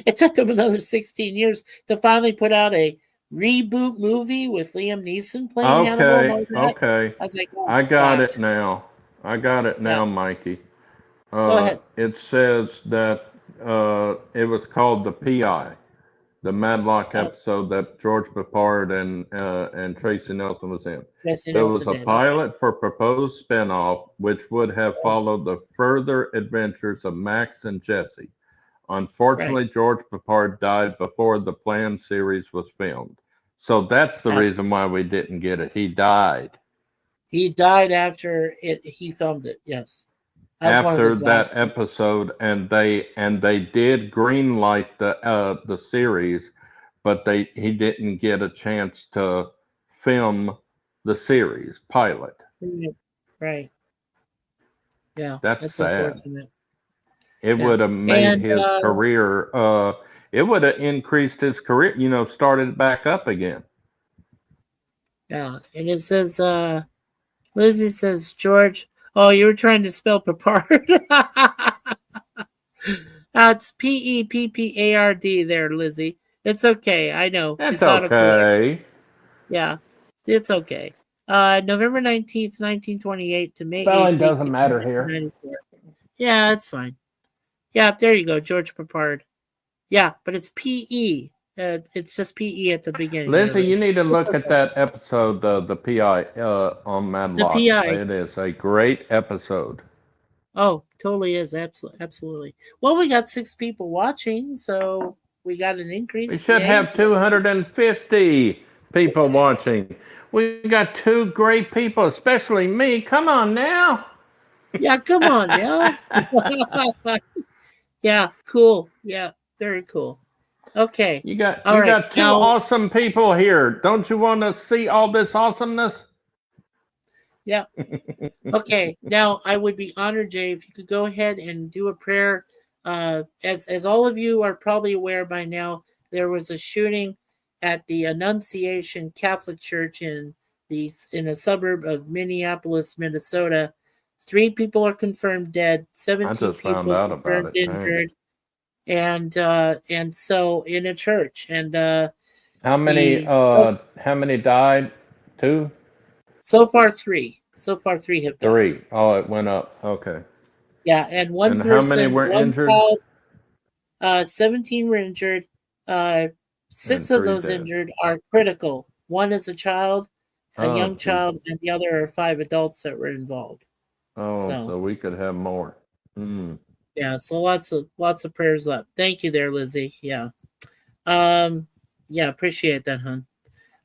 It took them another 16 years to finally put out a reboot movie with Liam Neeson playing Hannibal and Okay, all that. okay. I was like, oh I got crap. it now. I got it Yeah, now, Mikey. go ahead. It says that it was called the PI, the Madlock Oh, episode that George Papard and Tracy Nelson was in. Jesse There was Nelson a did. Okay. pilot for proposed spinoff, which would have Oh, followed the further adventures of Max and Jesse. right. Unfortunately, George Papard died before the planned series was filmed. So that's the That's reason why we didn't get it. He died he died after he filmed it. Yes. That was one of after his that last. episode, and they did greenlight the series, but he didn't get a chance to film the series pilot. Right. Yeah. That's That's sad. unfortunate. It Yeah. would have made And his career. It would have increased his career. Started back up again. yeah. And it says Lizzie says, George, oh, you were trying to spell Papard. It's Peppard there, Lizzie. It's okay. I know. That's It's autocorrect. okay. Yeah. It's okay. November 19th, 1928 to May 8th, Spelling doesn't matter here. 1994. Yeah, that's fine. Yeah, there you go, George Papard. Yeah, but it's PE. It's just PE at the beginning there, Lizzie, you Liz. need to It's look at okay. that episode, the PI on The Madlock. PI. It is a great episode. Oh, totally is. Absolutely. Well, we got 6 people watching, so we got an We increase. should Yay. have 250 people watching. We got two great people, especially me. Come on now. Yeah, come on now. Yeah, cool. Yeah, very cool. Okay. You got All you right. got two Now, awesome people here. Don't you want to see all this awesomeness? yeah. Okay. Now, I would be honored, Jay, if you could go ahead and do a prayer. As all of you are probably aware by now, there was a shooting at the Annunciation Catholic Church in in a suburb of Minneapolis, Minnesota. 3 people are confirmed dead, I 17 just found people out about confirmed it. Dang. injured, and so in a church, and How many the just how many died? 2? so far 3. So far 3 have died. 3. Oh, it went up. Okay. Yeah, and one And how many person, were one injured? child, 17 were injured. Uh, And 6 of 3 those dead. injured are critical. One is a child, a Oh, young child, Jesus. and the other are 5 adults that were involved. Oh, So so we could have more. Hmm. yeah, so lots of prayers up. Thank you there, Lizzie. Yeah. Um, yeah, appreciate that, hon.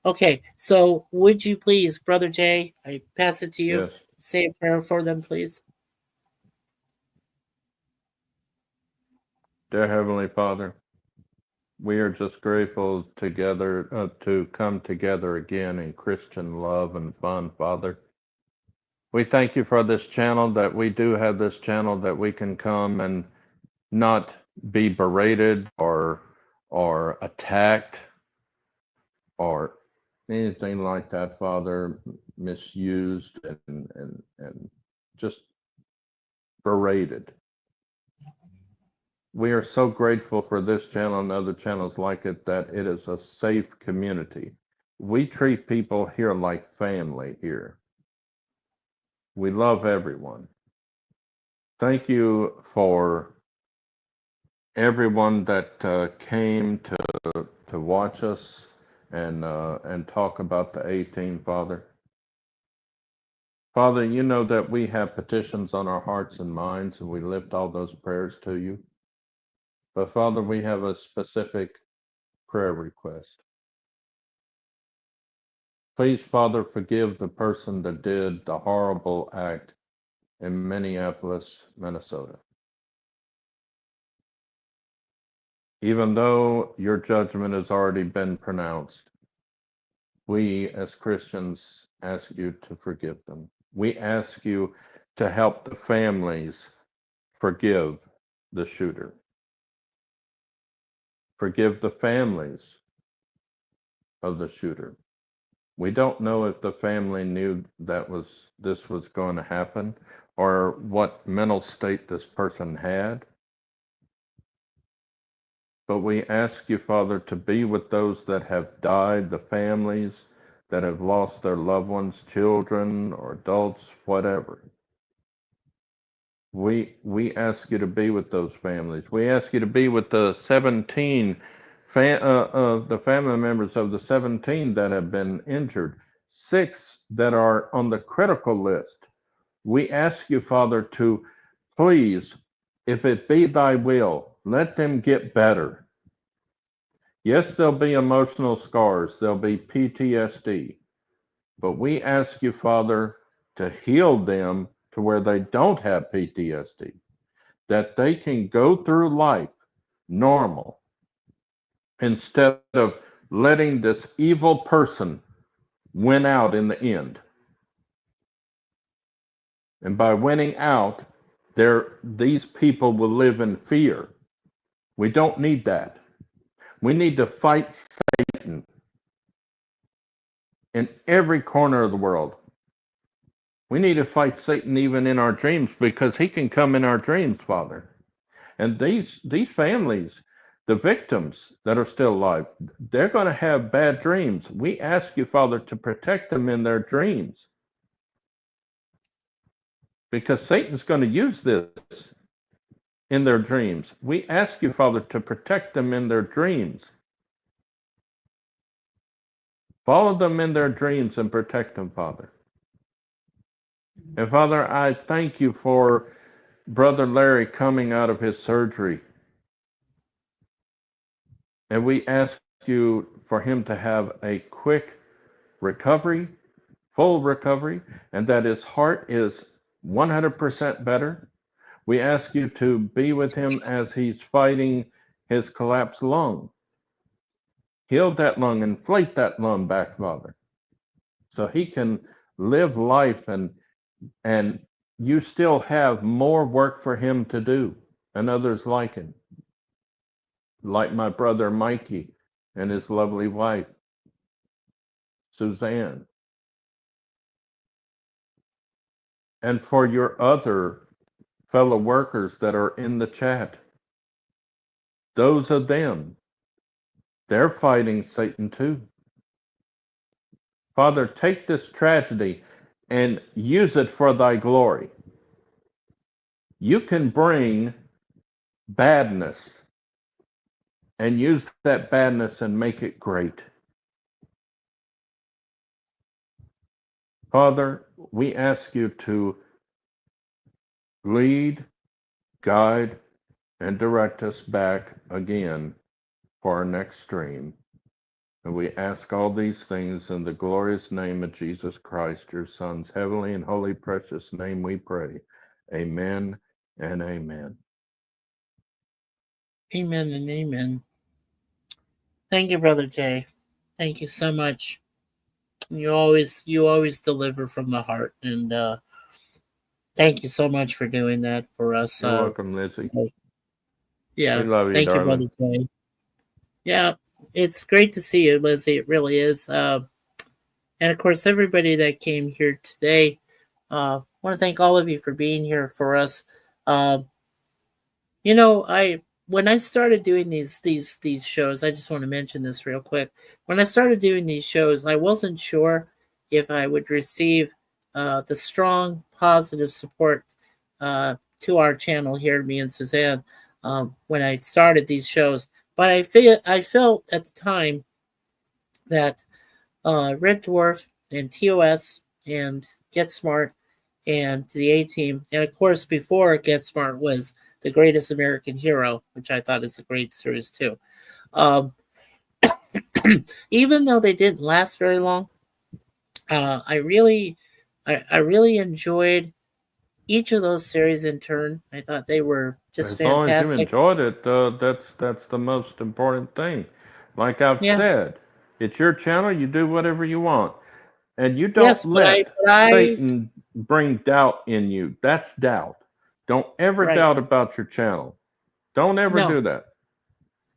Okay, so would you please, Brother Jay, I pass it to you. Yes. Say a prayer for them, please. Dear Heavenly Father, we are just grateful together to come together again in Christian love and fun, Father. We thank you for this channel, that we do have this channel that we can come and not be berated or attacked or anything like that, Father, misused and just berated. We are so grateful for this channel and other channels like it, that it is a safe community. We treat people here like family here. We love everyone. Thank you for everyone that came to watch us and talk about the 18, Father. Father, you know that we have petitions on our hearts and minds, and we lift all those prayers to you. But Father, we have a specific prayer request. Please, Father, forgive the person that did the horrible act in Minneapolis, Minnesota. Even though your judgment has already been pronounced, we as Christians ask you to forgive them. We ask you to help the families forgive the shooter. Forgive the families of the shooter. We don't know if the family knew this was going to happen or what mental state this person had. But we ask you, Father, to be with those that have died, the families that have lost their loved ones, children or adults, whatever. We ask you to be with those families. We ask you to be with the 17 the family members of the 17 that have been injured, 6 that are on the critical list. We ask you, Father, to please, if it be thy will, let them get better. Yes, there'll be emotional scars, there'll be PTSD, but we ask you, Father, to heal them to where they don't have PTSD, that they can go through life normal instead of letting this evil person win out in the end. And by winning out, these people will live in fear. We don't need that. We need to fight Satan in every corner of the world. We need to fight Satan even in our dreams, because he can come in our dreams, Father. And these families, the victims that are still alive, they're going to have bad dreams. We ask you, Father, to protect them in their dreams, because Satan's going to use this in their dreams. We ask you, Father, to protect them in their dreams. Follow them in their dreams and protect them, Father. And Father, I thank you for Brother Larry coming out of his surgery. And we ask you for him to have a quick recovery, full recovery, and that his heart is 100% better. We ask you to be with him as he's fighting his collapsed lung. Heal that lung, inflate that lung back, Father, so he can live life, and you still have more work for him to do, and others like him, like my brother Mikey and his lovely wife, Suzanne. and for your other fellow workers that are in the chat. Those are them. They're fighting Satan too. Father, take this tragedy and use it for thy glory. You can bring badness and use that badness and make it great. Father, we ask you to lead, guide, and direct us back again for our next stream. And we ask all these things in the glorious name of Jesus Christ, your Son's heavenly and holy precious name we pray. Amen and amen. Amen and amen. Thank you, Brother Jay. Thank you so much. You always deliver from the heart, and thank you so much for doing that for us. You're welcome, Lizzie. Yeah, We love you, thank you, darling. Brother Jay. Yeah, it's great to see you, Lizzie. It really is. And of course, everybody that came here today. I want to thank all of you for being here for us. You know, when I started doing these shows, I just want to mention this real quick. When I started doing these shows, I wasn't sure if I would receive the strong positive support to our channel here, me and Suzanne, when I started these shows. But I felt at the time that Red Dwarf and TOS and Get Smart and the A Team, and of course before Get Smart was The Greatest American Hero, which I thought is a great series too. Um, even though they didn't last very long, I really enjoyed each of those series in turn. I thought they were just As long as you fantastic. enjoyed it, that's the most important thing. Like I've Yeah. said, it's your channel. You do whatever you want, and you don't Yes, let but I Satan bring doubt in you. That's doubt. Don't ever right. doubt about your channel. Don't ever No, do that.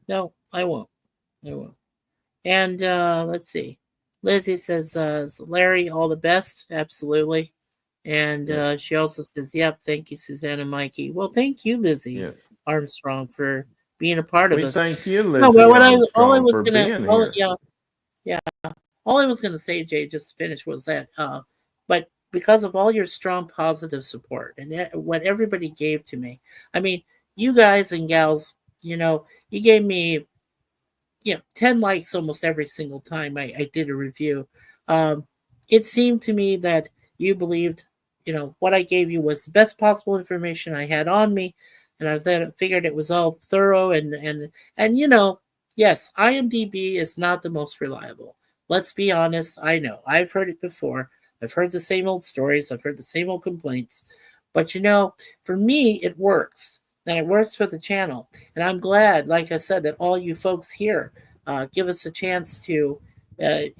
no, I won't. I won't. And let's see. Lizzie says, Larry, all the best. Absolutely. And Yes, she also says, yep, thank you, Suzanne and Mikey. Well, thank you, Lizzie yes. Armstrong, for being a part of We us. thank you, No, but Lizzie Armstrong, for being here. yeah, all I was gonna say, Jay, just to finish, was that, but because of all your strong positive support and what everybody gave to me, I mean, you guys and gals, you gave me 10 likes almost every single time I did a review. Um, it seemed to me that you believed, what I gave you was the best possible information I had on me. And I then figured it was all thorough and yes, IMDb is not the most reliable. Let's be honest. I know I've heard it before. I've heard the same old stories. I've heard the same old complaints. But for me, it works. And it works for the channel. And I'm glad, like I said, that all you folks here give us a chance to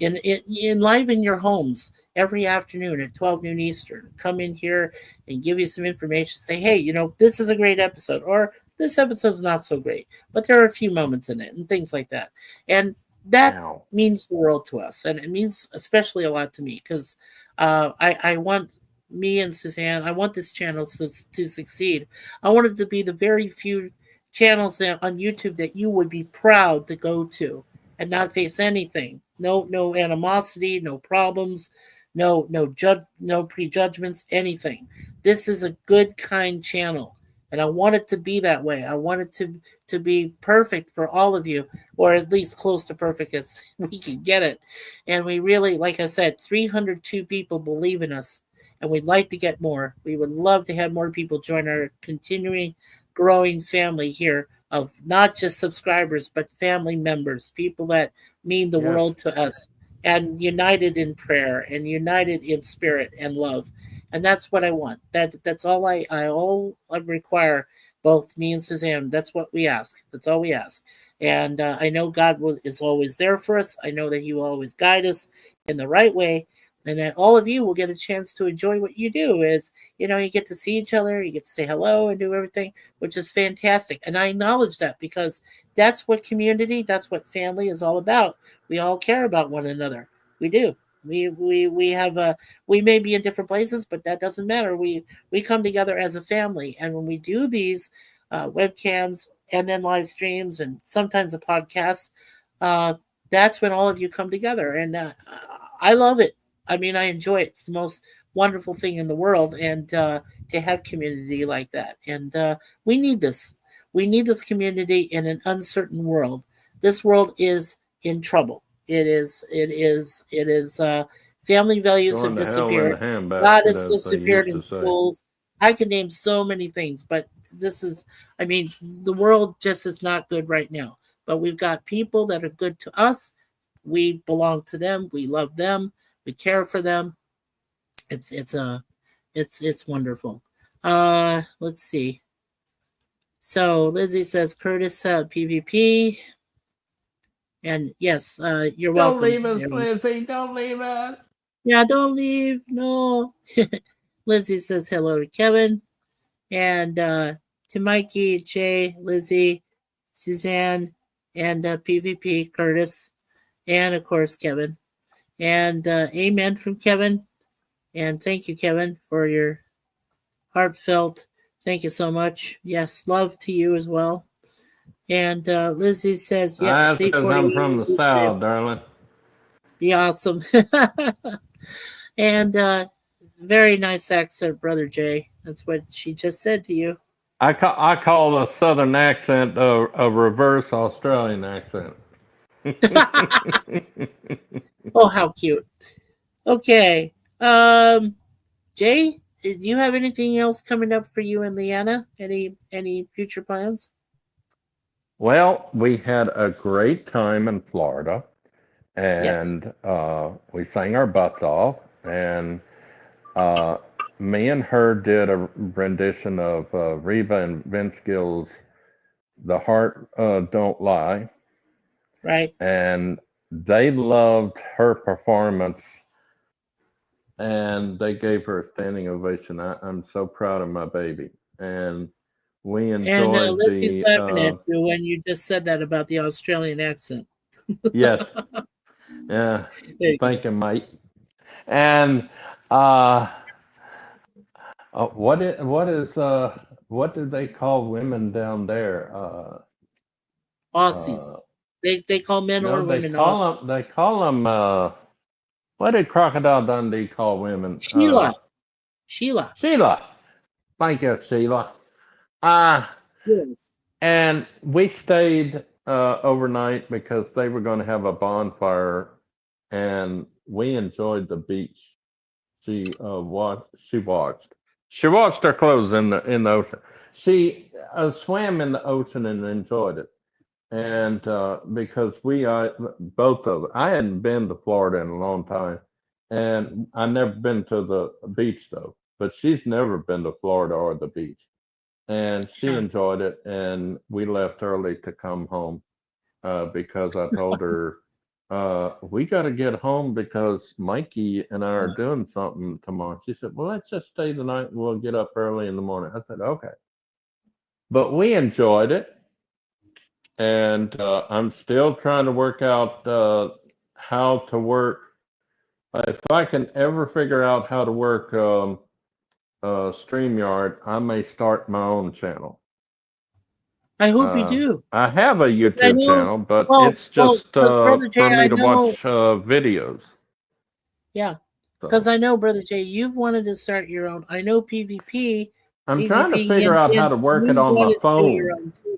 enliven your homes every afternoon at 12 noon Eastern. Come in here and give you some information. Say, hey, this is a great episode, or this episode's not so great, but there are a few moments in it and things like that. And that Now, means the world to us. And it means especially a lot to me because I want me and Suzanne, I want this channel to succeed. I want it to be the very few channels on YouTube that you would be proud to go to and not face anything. No animosity, no problems, no prejudgments, anything. This is a good, kind channel. And I want it to be that way. I want it to be perfect for all of you, or at least close to perfect as we can get it. And we really, like I said, 302 people believe in us, and we'd like to get more. We would love to have more people join our continuing growing family here of not just subscribers, but family members, people that mean the yes, world to us, and united in prayer and united in spirit and love. And that's what I want. That's all I require, both me and Suzanne. That's what we ask. That's all we ask. And I know God is always there for us. I know that He will always guide us in the right way, and that all of you will get a chance to enjoy what you do. Is you get to see each other, you get to say hello and do everything, which is fantastic. And I acknowledge that because that's what community, that's what family is all about. We all care about one another. We do. We have we may be in different places, but that doesn't matter. We come together as a family, and when we do these webcams and then live streams and sometimes a podcast, uh, that's when all of you come together, and I love it. I mean, I enjoy it. It's the most wonderful thing in the world, and to have community like that, and we need this. We need this community in an uncertain world. This world is in trouble. It is. It is. It is. Family values have Going to hell in disappeared. the God handbasket, has as they disappeared used in to say. schools. I can name so many things, but this is. I mean, the world just is not good right now. But we've got people that are good to us. We belong to them. We love them. We care for them. It's wonderful. Let's see. So Lizzie says Curtis PvP. And yes, you're Don't welcome. leave us, Lizzie. Don't leave us. Yeah, don't leave. No. Lizzie says hello to Kevin. And to Mikey, Jay, Lizzie, Suzanne, and PvP, Curtis. And of course, Kevin. And amen from Kevin. And thank you, Kevin, for your heartfelt. Thank you so much. Yes, love to you as well. And Lizzie says, "Yep, it's That's because I'm from the 8:40. South, darling. Be awesome." And very nice accent, Brother Jay. That's what she just said to you. I call a Southern accent a reverse Australian accent. Oh, how cute. Okay. Jay, do you have anything else coming up for you and Leanna? Any future plans? Well, we had a great time in Florida, Yes. and we sang our butts off. And uh, me and her did a rendition of Reba and Vince Gill's "The Heart Don't Lie," Right. and they loved her performance, and they gave her a standing ovation. I'm so proud of my baby, and we And enjoyed Lizzie's the laughing at you when you just said that about the Australian accent. yes, yeah. There you go. Thank you, Mike. And uh, what do they call women down there? Aussies. Uh, They call men no, or women Aussies. they call them. What did Crocodile Dundee call women? Sheila. Sheila. Sheila. Thank you, Sheila. Uh, Yes. and we stayed overnight because they were going to have a bonfire, and we enjoyed the beach. She watched. She watched. She washed her clothes in the ocean. She swam in the ocean and enjoyed it. And because both of I hadn't been to Florida in a long time, and I never been to the beach though. But she's never been to Florida or the beach, and she Huh. enjoyed it. And we left early to come home because I told her we got to get home because Mikey and I are doing something tomorrow. She said, "Well, let's just stay the night and we'll get up early in the morning." I said, "Okay." But we enjoyed it, and I'm still trying to work out how to work. If I can ever figure out how to work StreamYard, I may start my own channel. I hope you do. I have a 'Cause I YouTube know, channel, but well, it's well, just because Brother Jay, for me I to watch know, videos. yeah, because So I know, Brother Jay, you've wanted to start your own. I know I'm trying to PvP, figure out how to work it you on my wanted to do your phone own too. Yeah,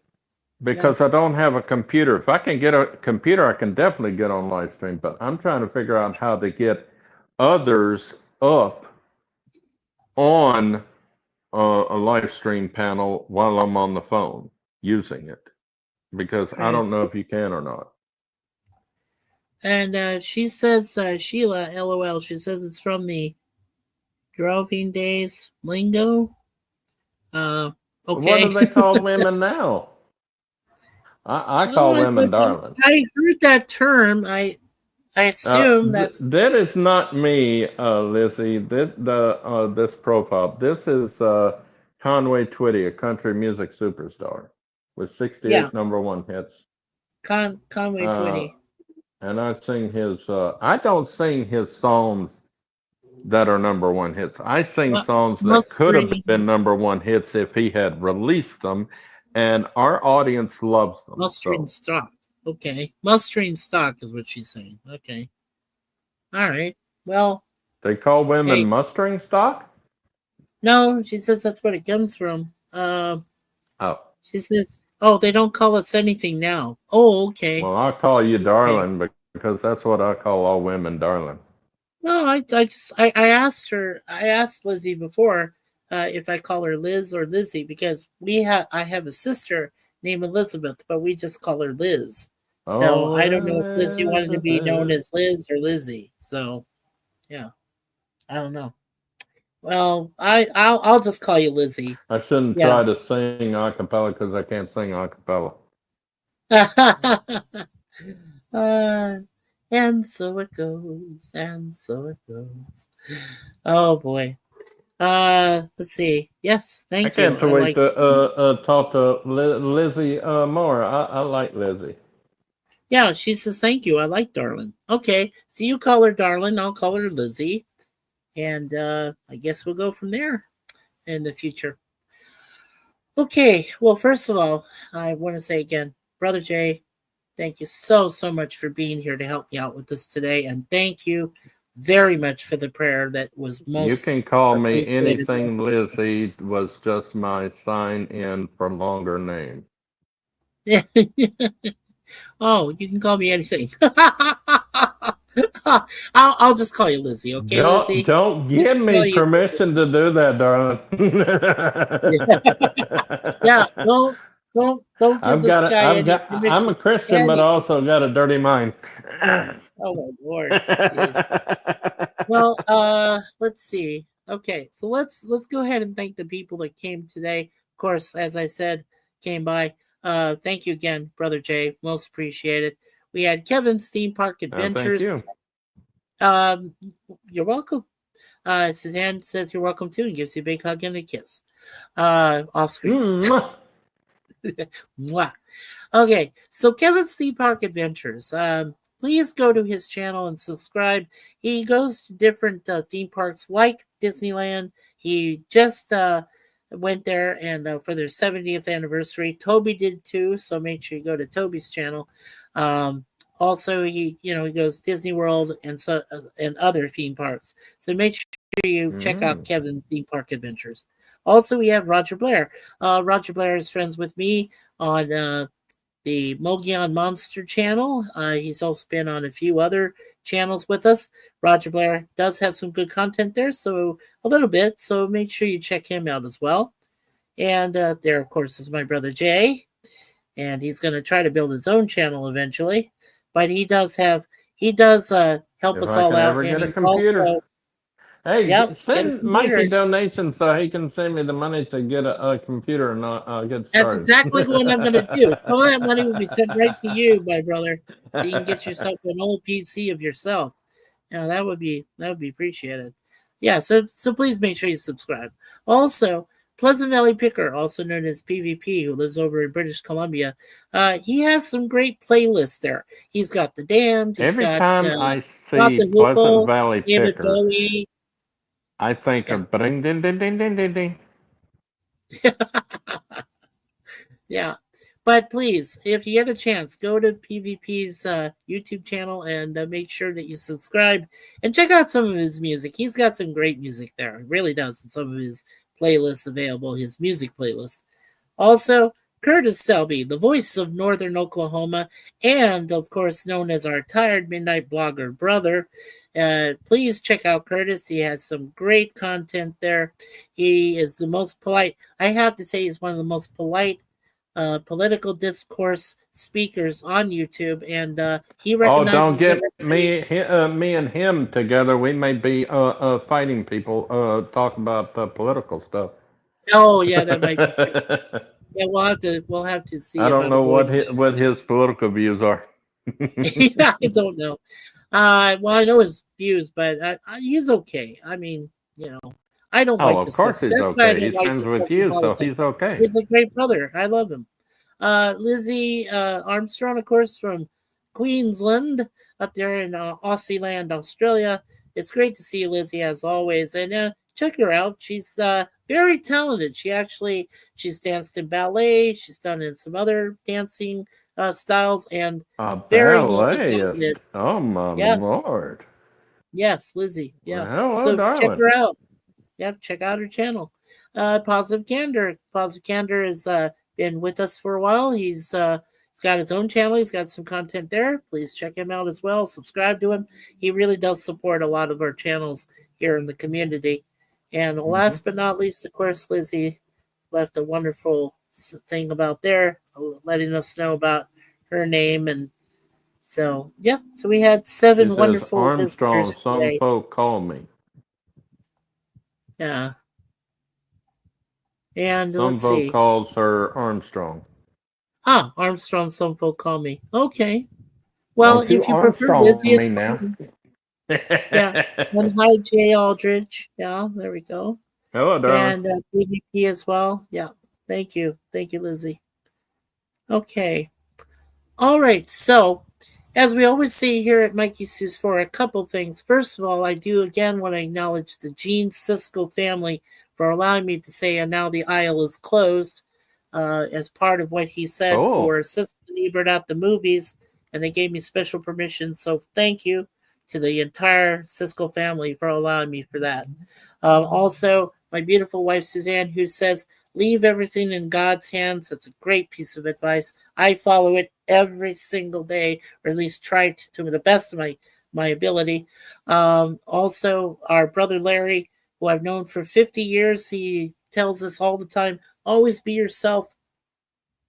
because I don't have a computer. If I can get a computer, I can definitely get on live stream. But I'm trying to figure out how to get others up on a live stream panel while I'm on the phone using it because I right. don't know if you can or not. And she says, Sheila, LOL, she says it's from the Droving Days lingo. Uh, What do okay. they call women now? I call women darling. I heard that term. I assume that's That is not me, Lizzie. This profile. This is Conway Twitty, a country music superstar with yeah, 68 number one hits. Conway Uh, Twitty. And I sing his. I don't sing his songs that are number one hits. I sing songs that could have been number one hits if he had released them, and our audience loves them. Mustering stock. Okay. Mustering stock is what she's saying. Okay. All right. Well, they call women hey. mustering stock? No, she says that's what it comes from. Oh. She says, oh, they don't call us anything now. Oh, okay. Well, I'll call you darling because that's what I call all women, darling. No, I asked her. I asked Lizzie before if I call her Liz or Lizzie because I have a sister named Elizabeth, but we just call her Liz. So I don't know if Lizzie wanted to be known as Liz or Lizzie. So yeah, I don't know. Well, I'll just call you Lizzie. I shouldn't try to sing a cappella because I can't sing a cappella. And so it goes, and so it goes. Oh boy. Let's see. Yes, thank you. I can't wait to talk to Lizzie more. I like Lizzie. Yeah, she says thank you. I like Darlin. Okay, so you call her Darlin. I'll call her Lizzie, and I guess we'll go from there in the future. Okay. Well, first of all, I want to say again, Brother Jay, thank you so much for being here to help me out with this today, and thank you very much for the prayer that was most. You can call me anything. Lizzie was just my sign in for longer name. Oh, you can call me anything. I'll just call you Lizzie, okay, Lizzie? Don't give me permission to do that, darling. Yeah, don't give this guy any permission. I'm a Christian, but I also got a dirty mind. Oh my Lord. Well, let's see. Okay, so let's go ahead and thank the people that came today. Of course, as I said, came by. Thank you again, Brother Jay. Most appreciated. We had Kevin's Theme Park Adventures. Thank you. You're welcome. Suzanne says you're welcome too and gives you a big hug and a kiss. Off screen. Mwah. Okay, so Kevin's Theme Park Adventures. Please go to his channel and subscribe. He goes to different theme parks like Disneyland. He just went there and for their 70th anniversary. Toby did too, so make sure you go to Toby's channel. Also, he goes Disney World and other theme parks. So make sure you check out Kevin's Theme Park Adventures. Also, we have Roger Blair. Roger Blair is friends with me on the Mogion Monster channel. He's also been on a few other channels with us. Roger Blair does have some good content there, so a little bit. So make sure you check him out as well. And there, of course, is my brother Jay, and he's going to try to build his own channel eventually. But he does help us all out. And he's also, hey, send Mikey donations so he can send me the money to get a computer and get started. That's exactly what I'm going to do. Some of that money will be sent right to you, my brother, so you can get yourself an old PC of yourself. That would be appreciated. Yeah, so please make sure you subscribe. Also, Pleasant Valley Picker, also known as PvP, who lives over in British Columbia, he has some great playlists there. He's got The Damned. Every time I see Pleasant Valley Picker, I think of ding, ding, ding, ding, ding, ding, ding. Yeah. But please, if you get a chance, go to PvP's YouTube channel and make sure that you subscribe and check out some of his music. He's got some great music there. He really does. And some of his playlists available, his music playlist. Also, Curtis Selby, the voice of Northern Oklahoma, and of course known as our Tired Midnight Blogger brother. Please check out Curtis. He has some great content there. He is the most polite. I have to say he's one of the most polite political discourse speakers on YouTube, and he recognizes. Oh, don't get me and him together. We may be fighting people, talk about political stuff. Oh yeah, that might be. Yeah, we'll have to see. I don't know what his political views are. Yeah, I don't know. Well, I know his views, but he's okay. I mean, I don't like this. Of course he's okay. He's friends with you, so he's okay. He's a great brother. I love him. Lizzie Armstrong, of course, from Queensland. up there in Aussie land, Australia. It's great to see you, Lizzie, as always. And check her out. She's very talented. She's danced in ballet. She's done in some other dancing styles, and A very balletist. multi-talented. Oh my Yeah. lord. Yes, Lizzie. Well, Yeah. hello, So check darling. her out. Yep, check out her channel. Positive Candor. Positive Candor has been with us for a while. He's got his own channel. He's got some content there. Please check him out as well. Subscribe to him. He really does support a lot of our channels here in the community. And last but not least, of course, Lizzie left a wonderful thing about there, letting us know about her name. And so, yeah, so we had She 7 says, wonderful Armstrong, visitors some today. folk call me. Yeah. And Some let's folk see. calls her Armstrong. Armstrong, some folk call me. Okay. Well, Don't you if you prefer Armstrong Lizzie, me it's now. fine. Yeah. And hi, Jay Aldridge. Yeah, there we go. Hello, darling. And BVP as well. Yeah. Thank you. Thank you, Lizzie. Okay. All right. So, as we always say here at MikeySuzeFour, a couple things. First of all, I do again want to acknowledge the Gene Cisco family for allowing me to say, and now the aisle is closed, as part of what he said Cool. for Cisco and Ebert at the movies, and they gave me special permission. So thank you to the entire Cisco family for allowing me for that. Also, my beautiful wife Suzanne, who says, leave everything in God's hands. That's a great piece of advice. I follow it every single day, or at least try to the best of my ability. Also, our brother Larry, who I've known for 50 years, he tells us all the time, always be yourself.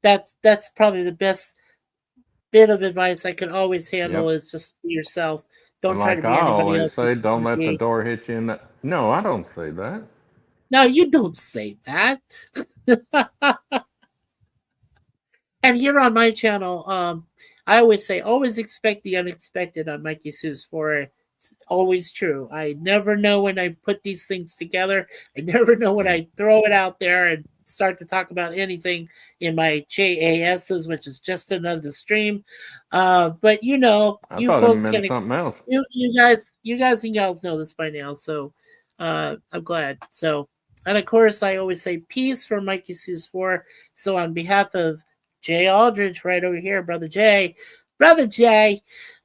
That's probably the best bit of advice I can always handle is just be yourself. Don't try to Like be I anybody always else. say, don't let the door hit you in the... No, I don't say that. No, you don't say that. And here on my channel, I always say, always expect the unexpected on MikeySuzeFour. It's always true. I never know when I put these things together. I never know when I throw it out there and start to talk about anything in my JASs, which is just another stream. But you know, I you thought it folks meant something else. you guys and gals know this by now. So I'm glad. So, and of course, I always say peace from MikeySuzeFour. So on behalf of Jay Aldridge, right over here, Brother Jay,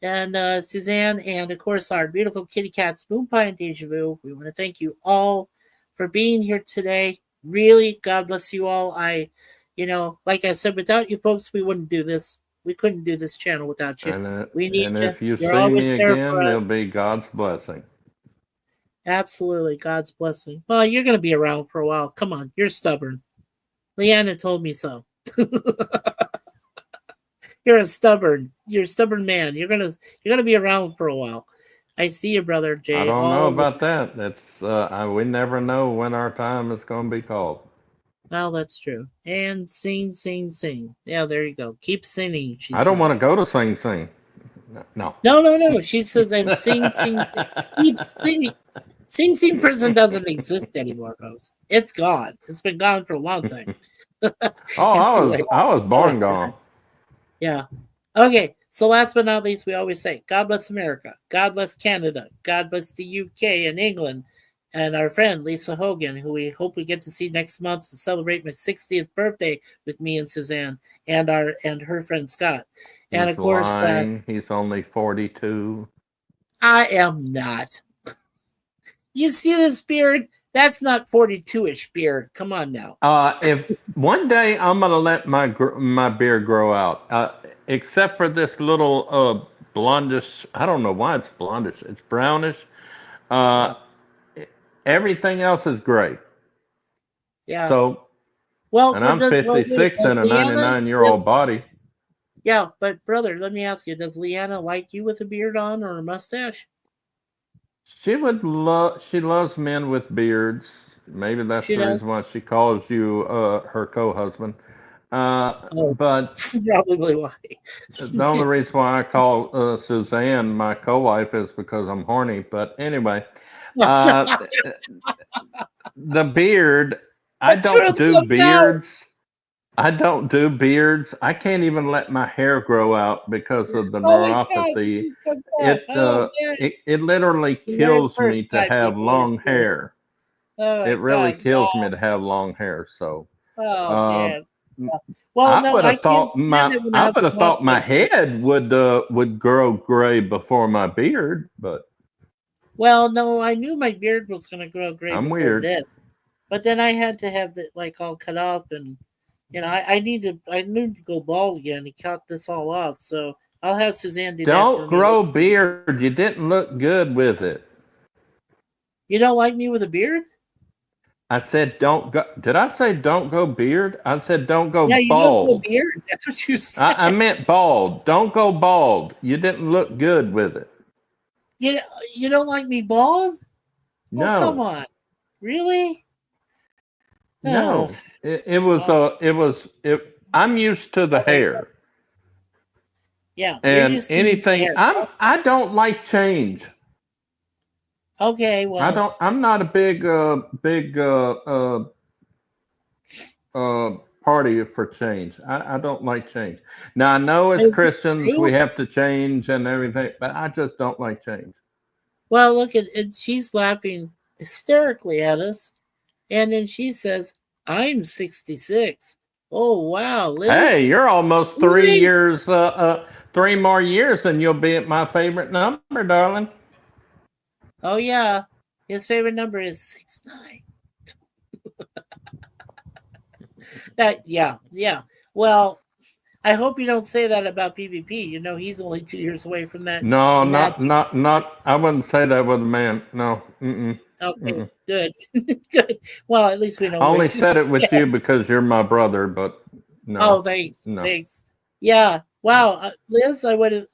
and Suzanne, and of course our beautiful kitty cat Spoon Pie and Deja Vu. We want to thank you all for being here today. Really, God bless you all. Like I said, without you folks, we wouldn't do this. We couldn't do this channel without you. We need And you. if you You're see me always there again, for us. it'll be God's blessing. Absolutely, God's blessing. Well, you're going to be around for a while. Come on, you're stubborn. Leanna told me so. You're a stubborn man. You're gonna be around for a while. I see you, brother Jay. I don't know about that. We never know when our time is going to be called. Well, that's true. And sing, sing, sing. Yeah, there you go. Keep singing. She I don't want to says. go to Sing Sing. No. No. She says, and sing, sing, sing. Keep singing. Sing Sing Prison doesn't exist anymore, folks. It's gone. It's been gone for a long time. Anyway, I was born gone. Yeah. Okay. So last but not least, we always say, God bless America. God bless Canada. God bless the UK and England. And our friend Lisa Hogan, who we hope we get to see next month to celebrate my 60th birthday with me and Suzanne and her friend Scott. And He's of course, lying. He's only 42. I am not. You see this beard? That's not 42-ish beard. Come on now. If one day I'm gonna let my beard grow out, except for this little blondish. I don't know why it's blondish. It's brownish. Yeah. Everything else is gray. Yeah. So, well, and I'm 56 in a 99-year-old body. Yeah, but brother, let me ask you: does Leanna like you with a beard on or a mustache? She loves men with beards. Maybe that's the reason why she calls you her co-husband. But probably why. The only reason why I call Suzanne my co-wife is because I'm horny. But anyway, the beard, I don't do beards. I don't do beards. I can't even let my hair grow out because of the Oh my God! neuropathy. You forgot. It Oh uh, man, it literally the very kills me first to time have people long understood. hair. Oh It my really God! kills me to have long hair. So, Oh uh, man. Well, I no, would I have can't thought stand it when I I have would a have mop thought my like this. head would grow gray before my beard, but Well, no, I knew my beard was going to grow gray I'm before weird. this, but then I had to have it like all cut off, and I need to go bald again to cut this all off. So I'll have Suzanne do that for Don't me. grow beard. You didn't look good with it. You don't like me with a beard? I said don't go. Did I say don't go beard? I said don't go Yeah, you don't go bald. beard. That's what you I said. meant bald. Don't go bald. You didn't look good with it. You you don't like me bald? Oh, come No, on. Really? Oh, no. It was oh, I'm used to the oh my God. hair Yeah, you're and used to me with the anything. hair. I don't like change. Okay, well, I'm not a big uh party for change. I don't like change. Now I know as is it Christians we true? have to change and everything, but I just don't like change. Well, look at it. She's laughing hysterically at us. And then she says, I'm 66. Oh, wow, Hey, Liz. you're almost Really? 3 more years and you'll be at my favorite number, darling. Oh, yeah. His favorite number is 69. That, yeah, yeah. Well, I hope you don't say that about PvP. You know, he's only 2 years away from that No, magic. I wouldn't say that with a man. No, mm-mm, Okay, mm-mm. good. Good. Well, at least we know I where only you said it with stand. you because you're my brother, but Oh, no, thanks. no. Thanks. Yeah. Wow. Liz,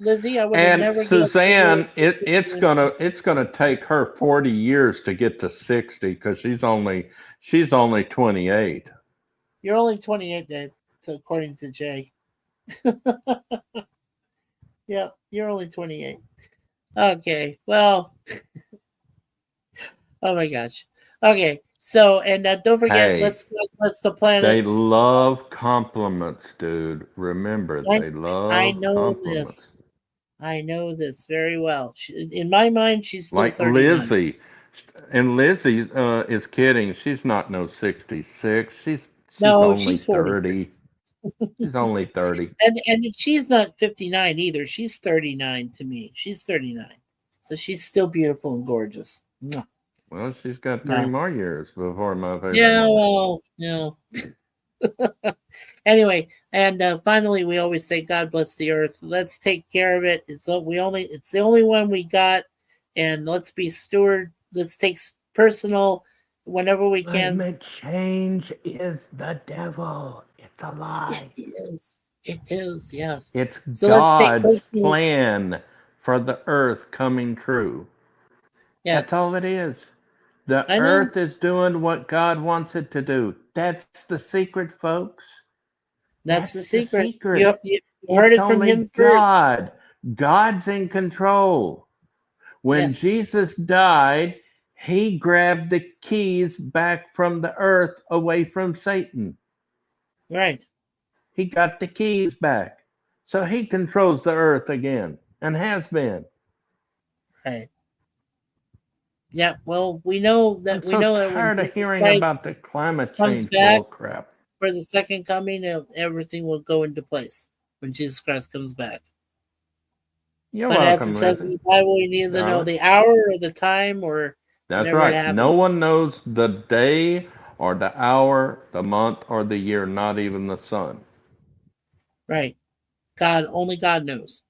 Lizzie, I would have And never guessed that you were Suzanne, 60. it's gonna take her 40 years to get to 60 because she's only 28. You're only 28, Dave, according to Jay. Yeah, you're only 28. Okay. Well, oh my gosh. Okay. So, and don't forget, Hey, let's the planet. they love compliments, dude. Remember, I, they I love know compliments. this. I know this very well. In my mind, she's still Like 39. Lizzie, and Lizzie is kidding. She's not no 66. She's No, only she's 46. 30. She's only 30. And she's not 59 either. She's 39 to me. She's 39. So she's still beautiful and gorgeous. Mwah. Well, she's got three Yeah. more years before my favorite Yeah, number. well, no. Anyway, and finally, we always say, "God bless the earth." Let's take care of it. It's the only one we got, and let's be steward. Let's take personal whenever we can. Climate change is the devil. It's a It lie. is. It is. Yes. It's So let's take God's personal. plan for the earth coming true. That's Yes, all it is. The I know. earth is doing what God wants it to do. That's the secret, folks. That's the That's the secret. secret. You heard It's it from only him first. God. God's in control. When Yes. Jesus died, he grabbed the keys back from the earth away from Satan. Right. He got the keys back. So he controls the earth again and has been. Right. Yeah. Well, I'm we so know that when tired of Jesus hearing Christ about the climate comes change back bull crap. for the second coming, everything will go into place when Jesus Christ comes back. You're But as it welcome, says in Lizzie. the Bible, we neither know Darling. the hour or the time or That's whenever it right. No happens. one knows the day or the hour, the month or the year, not even the sun. Right. God, only God knows.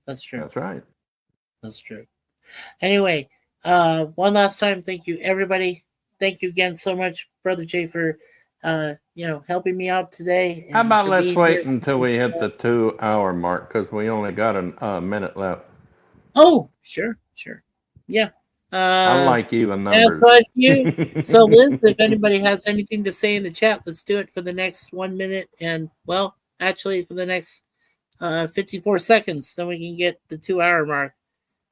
That's true. That's right. That's true. Anyway, one last time, thank you everybody. Thank you again so much, Brother Jay, for helping me out today How and about for let's being here. wait until we hit the 2 hour mark because we only got a minute left. Oh, sure, sure. Yeah. I Uh like even as numbers. like you. So Liz, if anybody has anything to say in the chat, let's do it for the next 1 minute and well, actually for the next 54 seconds, then we can get the 2 hour mark.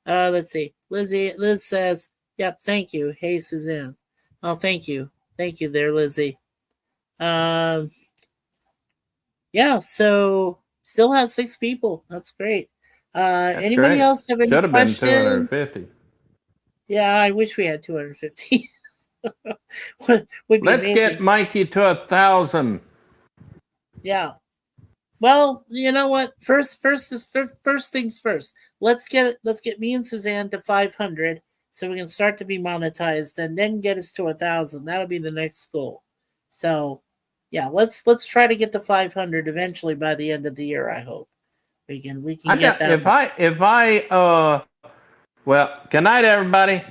Let's see. Liz says, yep, thank you. Hey Suzanne. Oh, thank you. Thank you there, Lizzie. Um Yeah, so still have 6 people. That's great. That's Anybody great. else have any Should have been questions? 250. Yeah, I wish we had 250. Would be Let's get amazing. Mikey to 1,000. Yeah. Well, you know what? First things first. Let's get me and Suzanne to 500 so we can start to be monetized, and then get us to 1,000. That'll be the next goal. So, yeah, let's try to get to 500 eventually by the end of the year. I hope we can get that. Well, good night, everybody.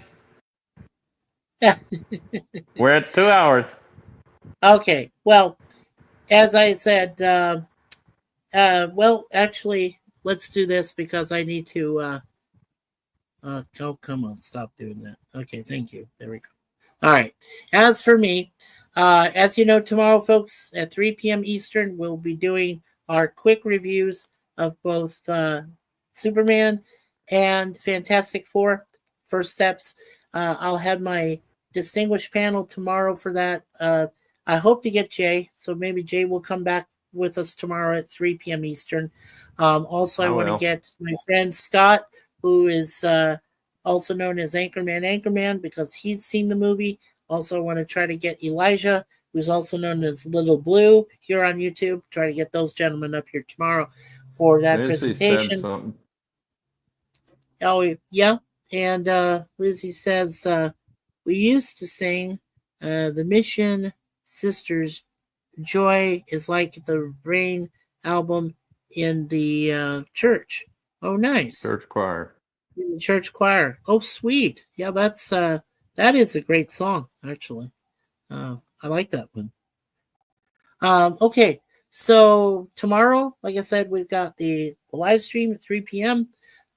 We're at 2 hours. Okay. Well, as I said, well, actually, let's do this because I need to. Oh, come on, stop doing that. Okay, thank you. There we go. All right. As for me, as you know, tomorrow, folks, at 3 p.m. Eastern, we'll be doing our quick reviews of both Superman and Fantastic Four. First steps. I'll have my distinguished panel tomorrow for that. I hope to get Jay, so maybe Jay will come back with us tomorrow at 3 p.m. Eastern. Also, I want to get my friend Scott, who is also known as Anchorman, because he's seen the movie. Also, I want to try to get Elijah, who's also known as Little Blue, here on YouTube. Try to get those gentlemen up here tomorrow for that Lizzie presentation. said something. Oh, yeah. And Lizzie says, we used to sing the Mission Sisters Joy is like the Rain album in the church. Oh, nice. Church choir. In the church choir. Oh, sweet. Yeah, that is a great song, actually. I like that one. Okay, so tomorrow, like I said, we've got the live stream at 3 p.m.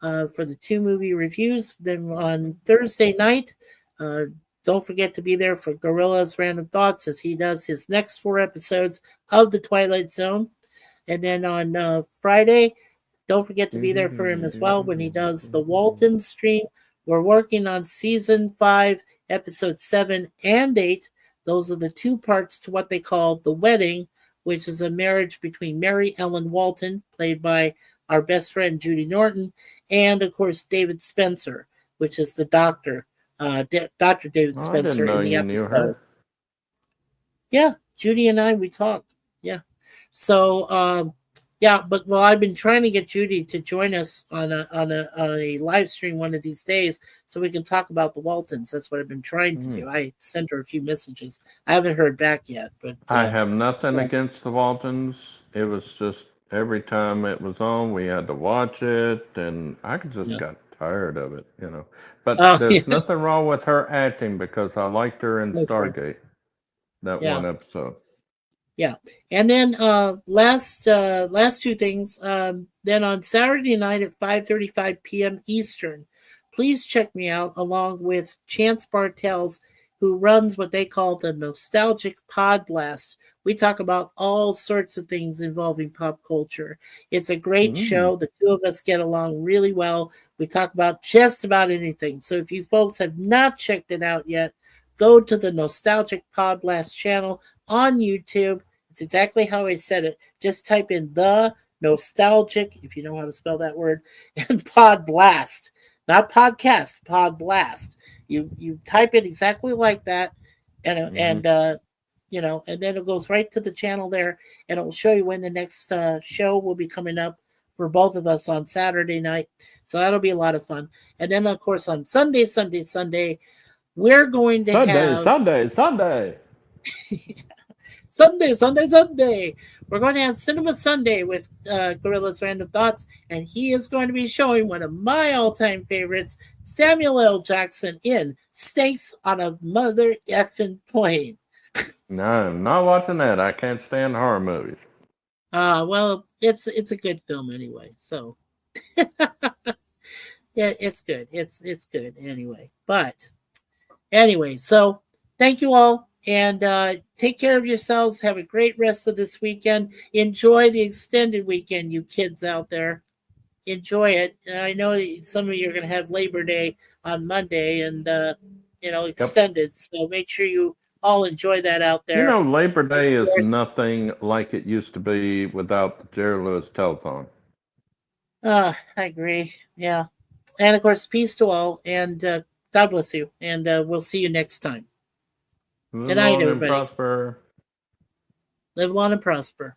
For the 2 movie reviews. Then on Thursday night, don't forget to be there for Gorilla's Random Thoughts as he does his next 4 episodes of The Twilight Zone. And then on Friday, don't forget to be there for him as well when he does the Walton stream. We're working on season 5, episodes 7 and 8. Those are the 2 parts to what they call The Wedding, which is a marriage between Mary Ellen Walton, played by our best friend Judy Norton, and of course David Spencer, which is the doctor, Dr. David Spencer in the episode. Knew her. Yeah, Judy and I, we talked. Yeah. So, yeah, but I've been trying to get Judy to join us on a live stream one of these days so we can talk about the Waltons. That's what I've been trying to do. I sent her a few messages. I haven't heard back yet, but I have nothing against the Waltons. It was just every time it was on, we had to watch it, and I just got tired of it, But there's nothing wrong with her acting because I liked her in Stargate, that one episode. Yeah, and then last 2 things. Then on Saturday night at 5:35 p.m. Eastern, please check me out along with Chance Bartels, who runs what they call the Nostalgic Pod Blast. We talk about all sorts of things involving pop culture. It's a great show. The 2 of us get along really well. We talk about just about anything. So if you folks have not checked it out yet, go to the Nostalgic Pod Blast channel on YouTube. It's exactly how I said it. Just type in the Nostalgic, if you know how to spell that word, and Pod Blast. Not podcast, Pod Blast. You type it exactly like that, and and then it goes right to the channel there, and it will show you when the next show will be coming up for both of us on Saturday night. So that'll be a lot of fun. And then, of course, on Sunday, we're going to have Sunday. We're going to have Cinema Sunday with Gorilla's Random Thoughts, and he is going to be showing one of my all-time favorites, Samuel L. Jackson in Snakes on a Mother Effing Plane. No, I'm not watching that. I can't stand horror movies. Well, it's a good film anyway, so yeah, it's good. It's good anyway. But anyway, so thank you all. And take care of yourselves. Have a great rest of this weekend. Enjoy the extended weekend, you kids out there. Enjoy it. And I know some of you are going to have Labor Day on Monday and, extended. So make sure you all enjoy that out there. Labor Day is nothing like it used to be without the Jerry Lewis telethon. I agree. Yeah. And of course, peace to all, and God bless you. And we'll see you next time. Live Good night, long and everybody. prosper. Live long and prosper.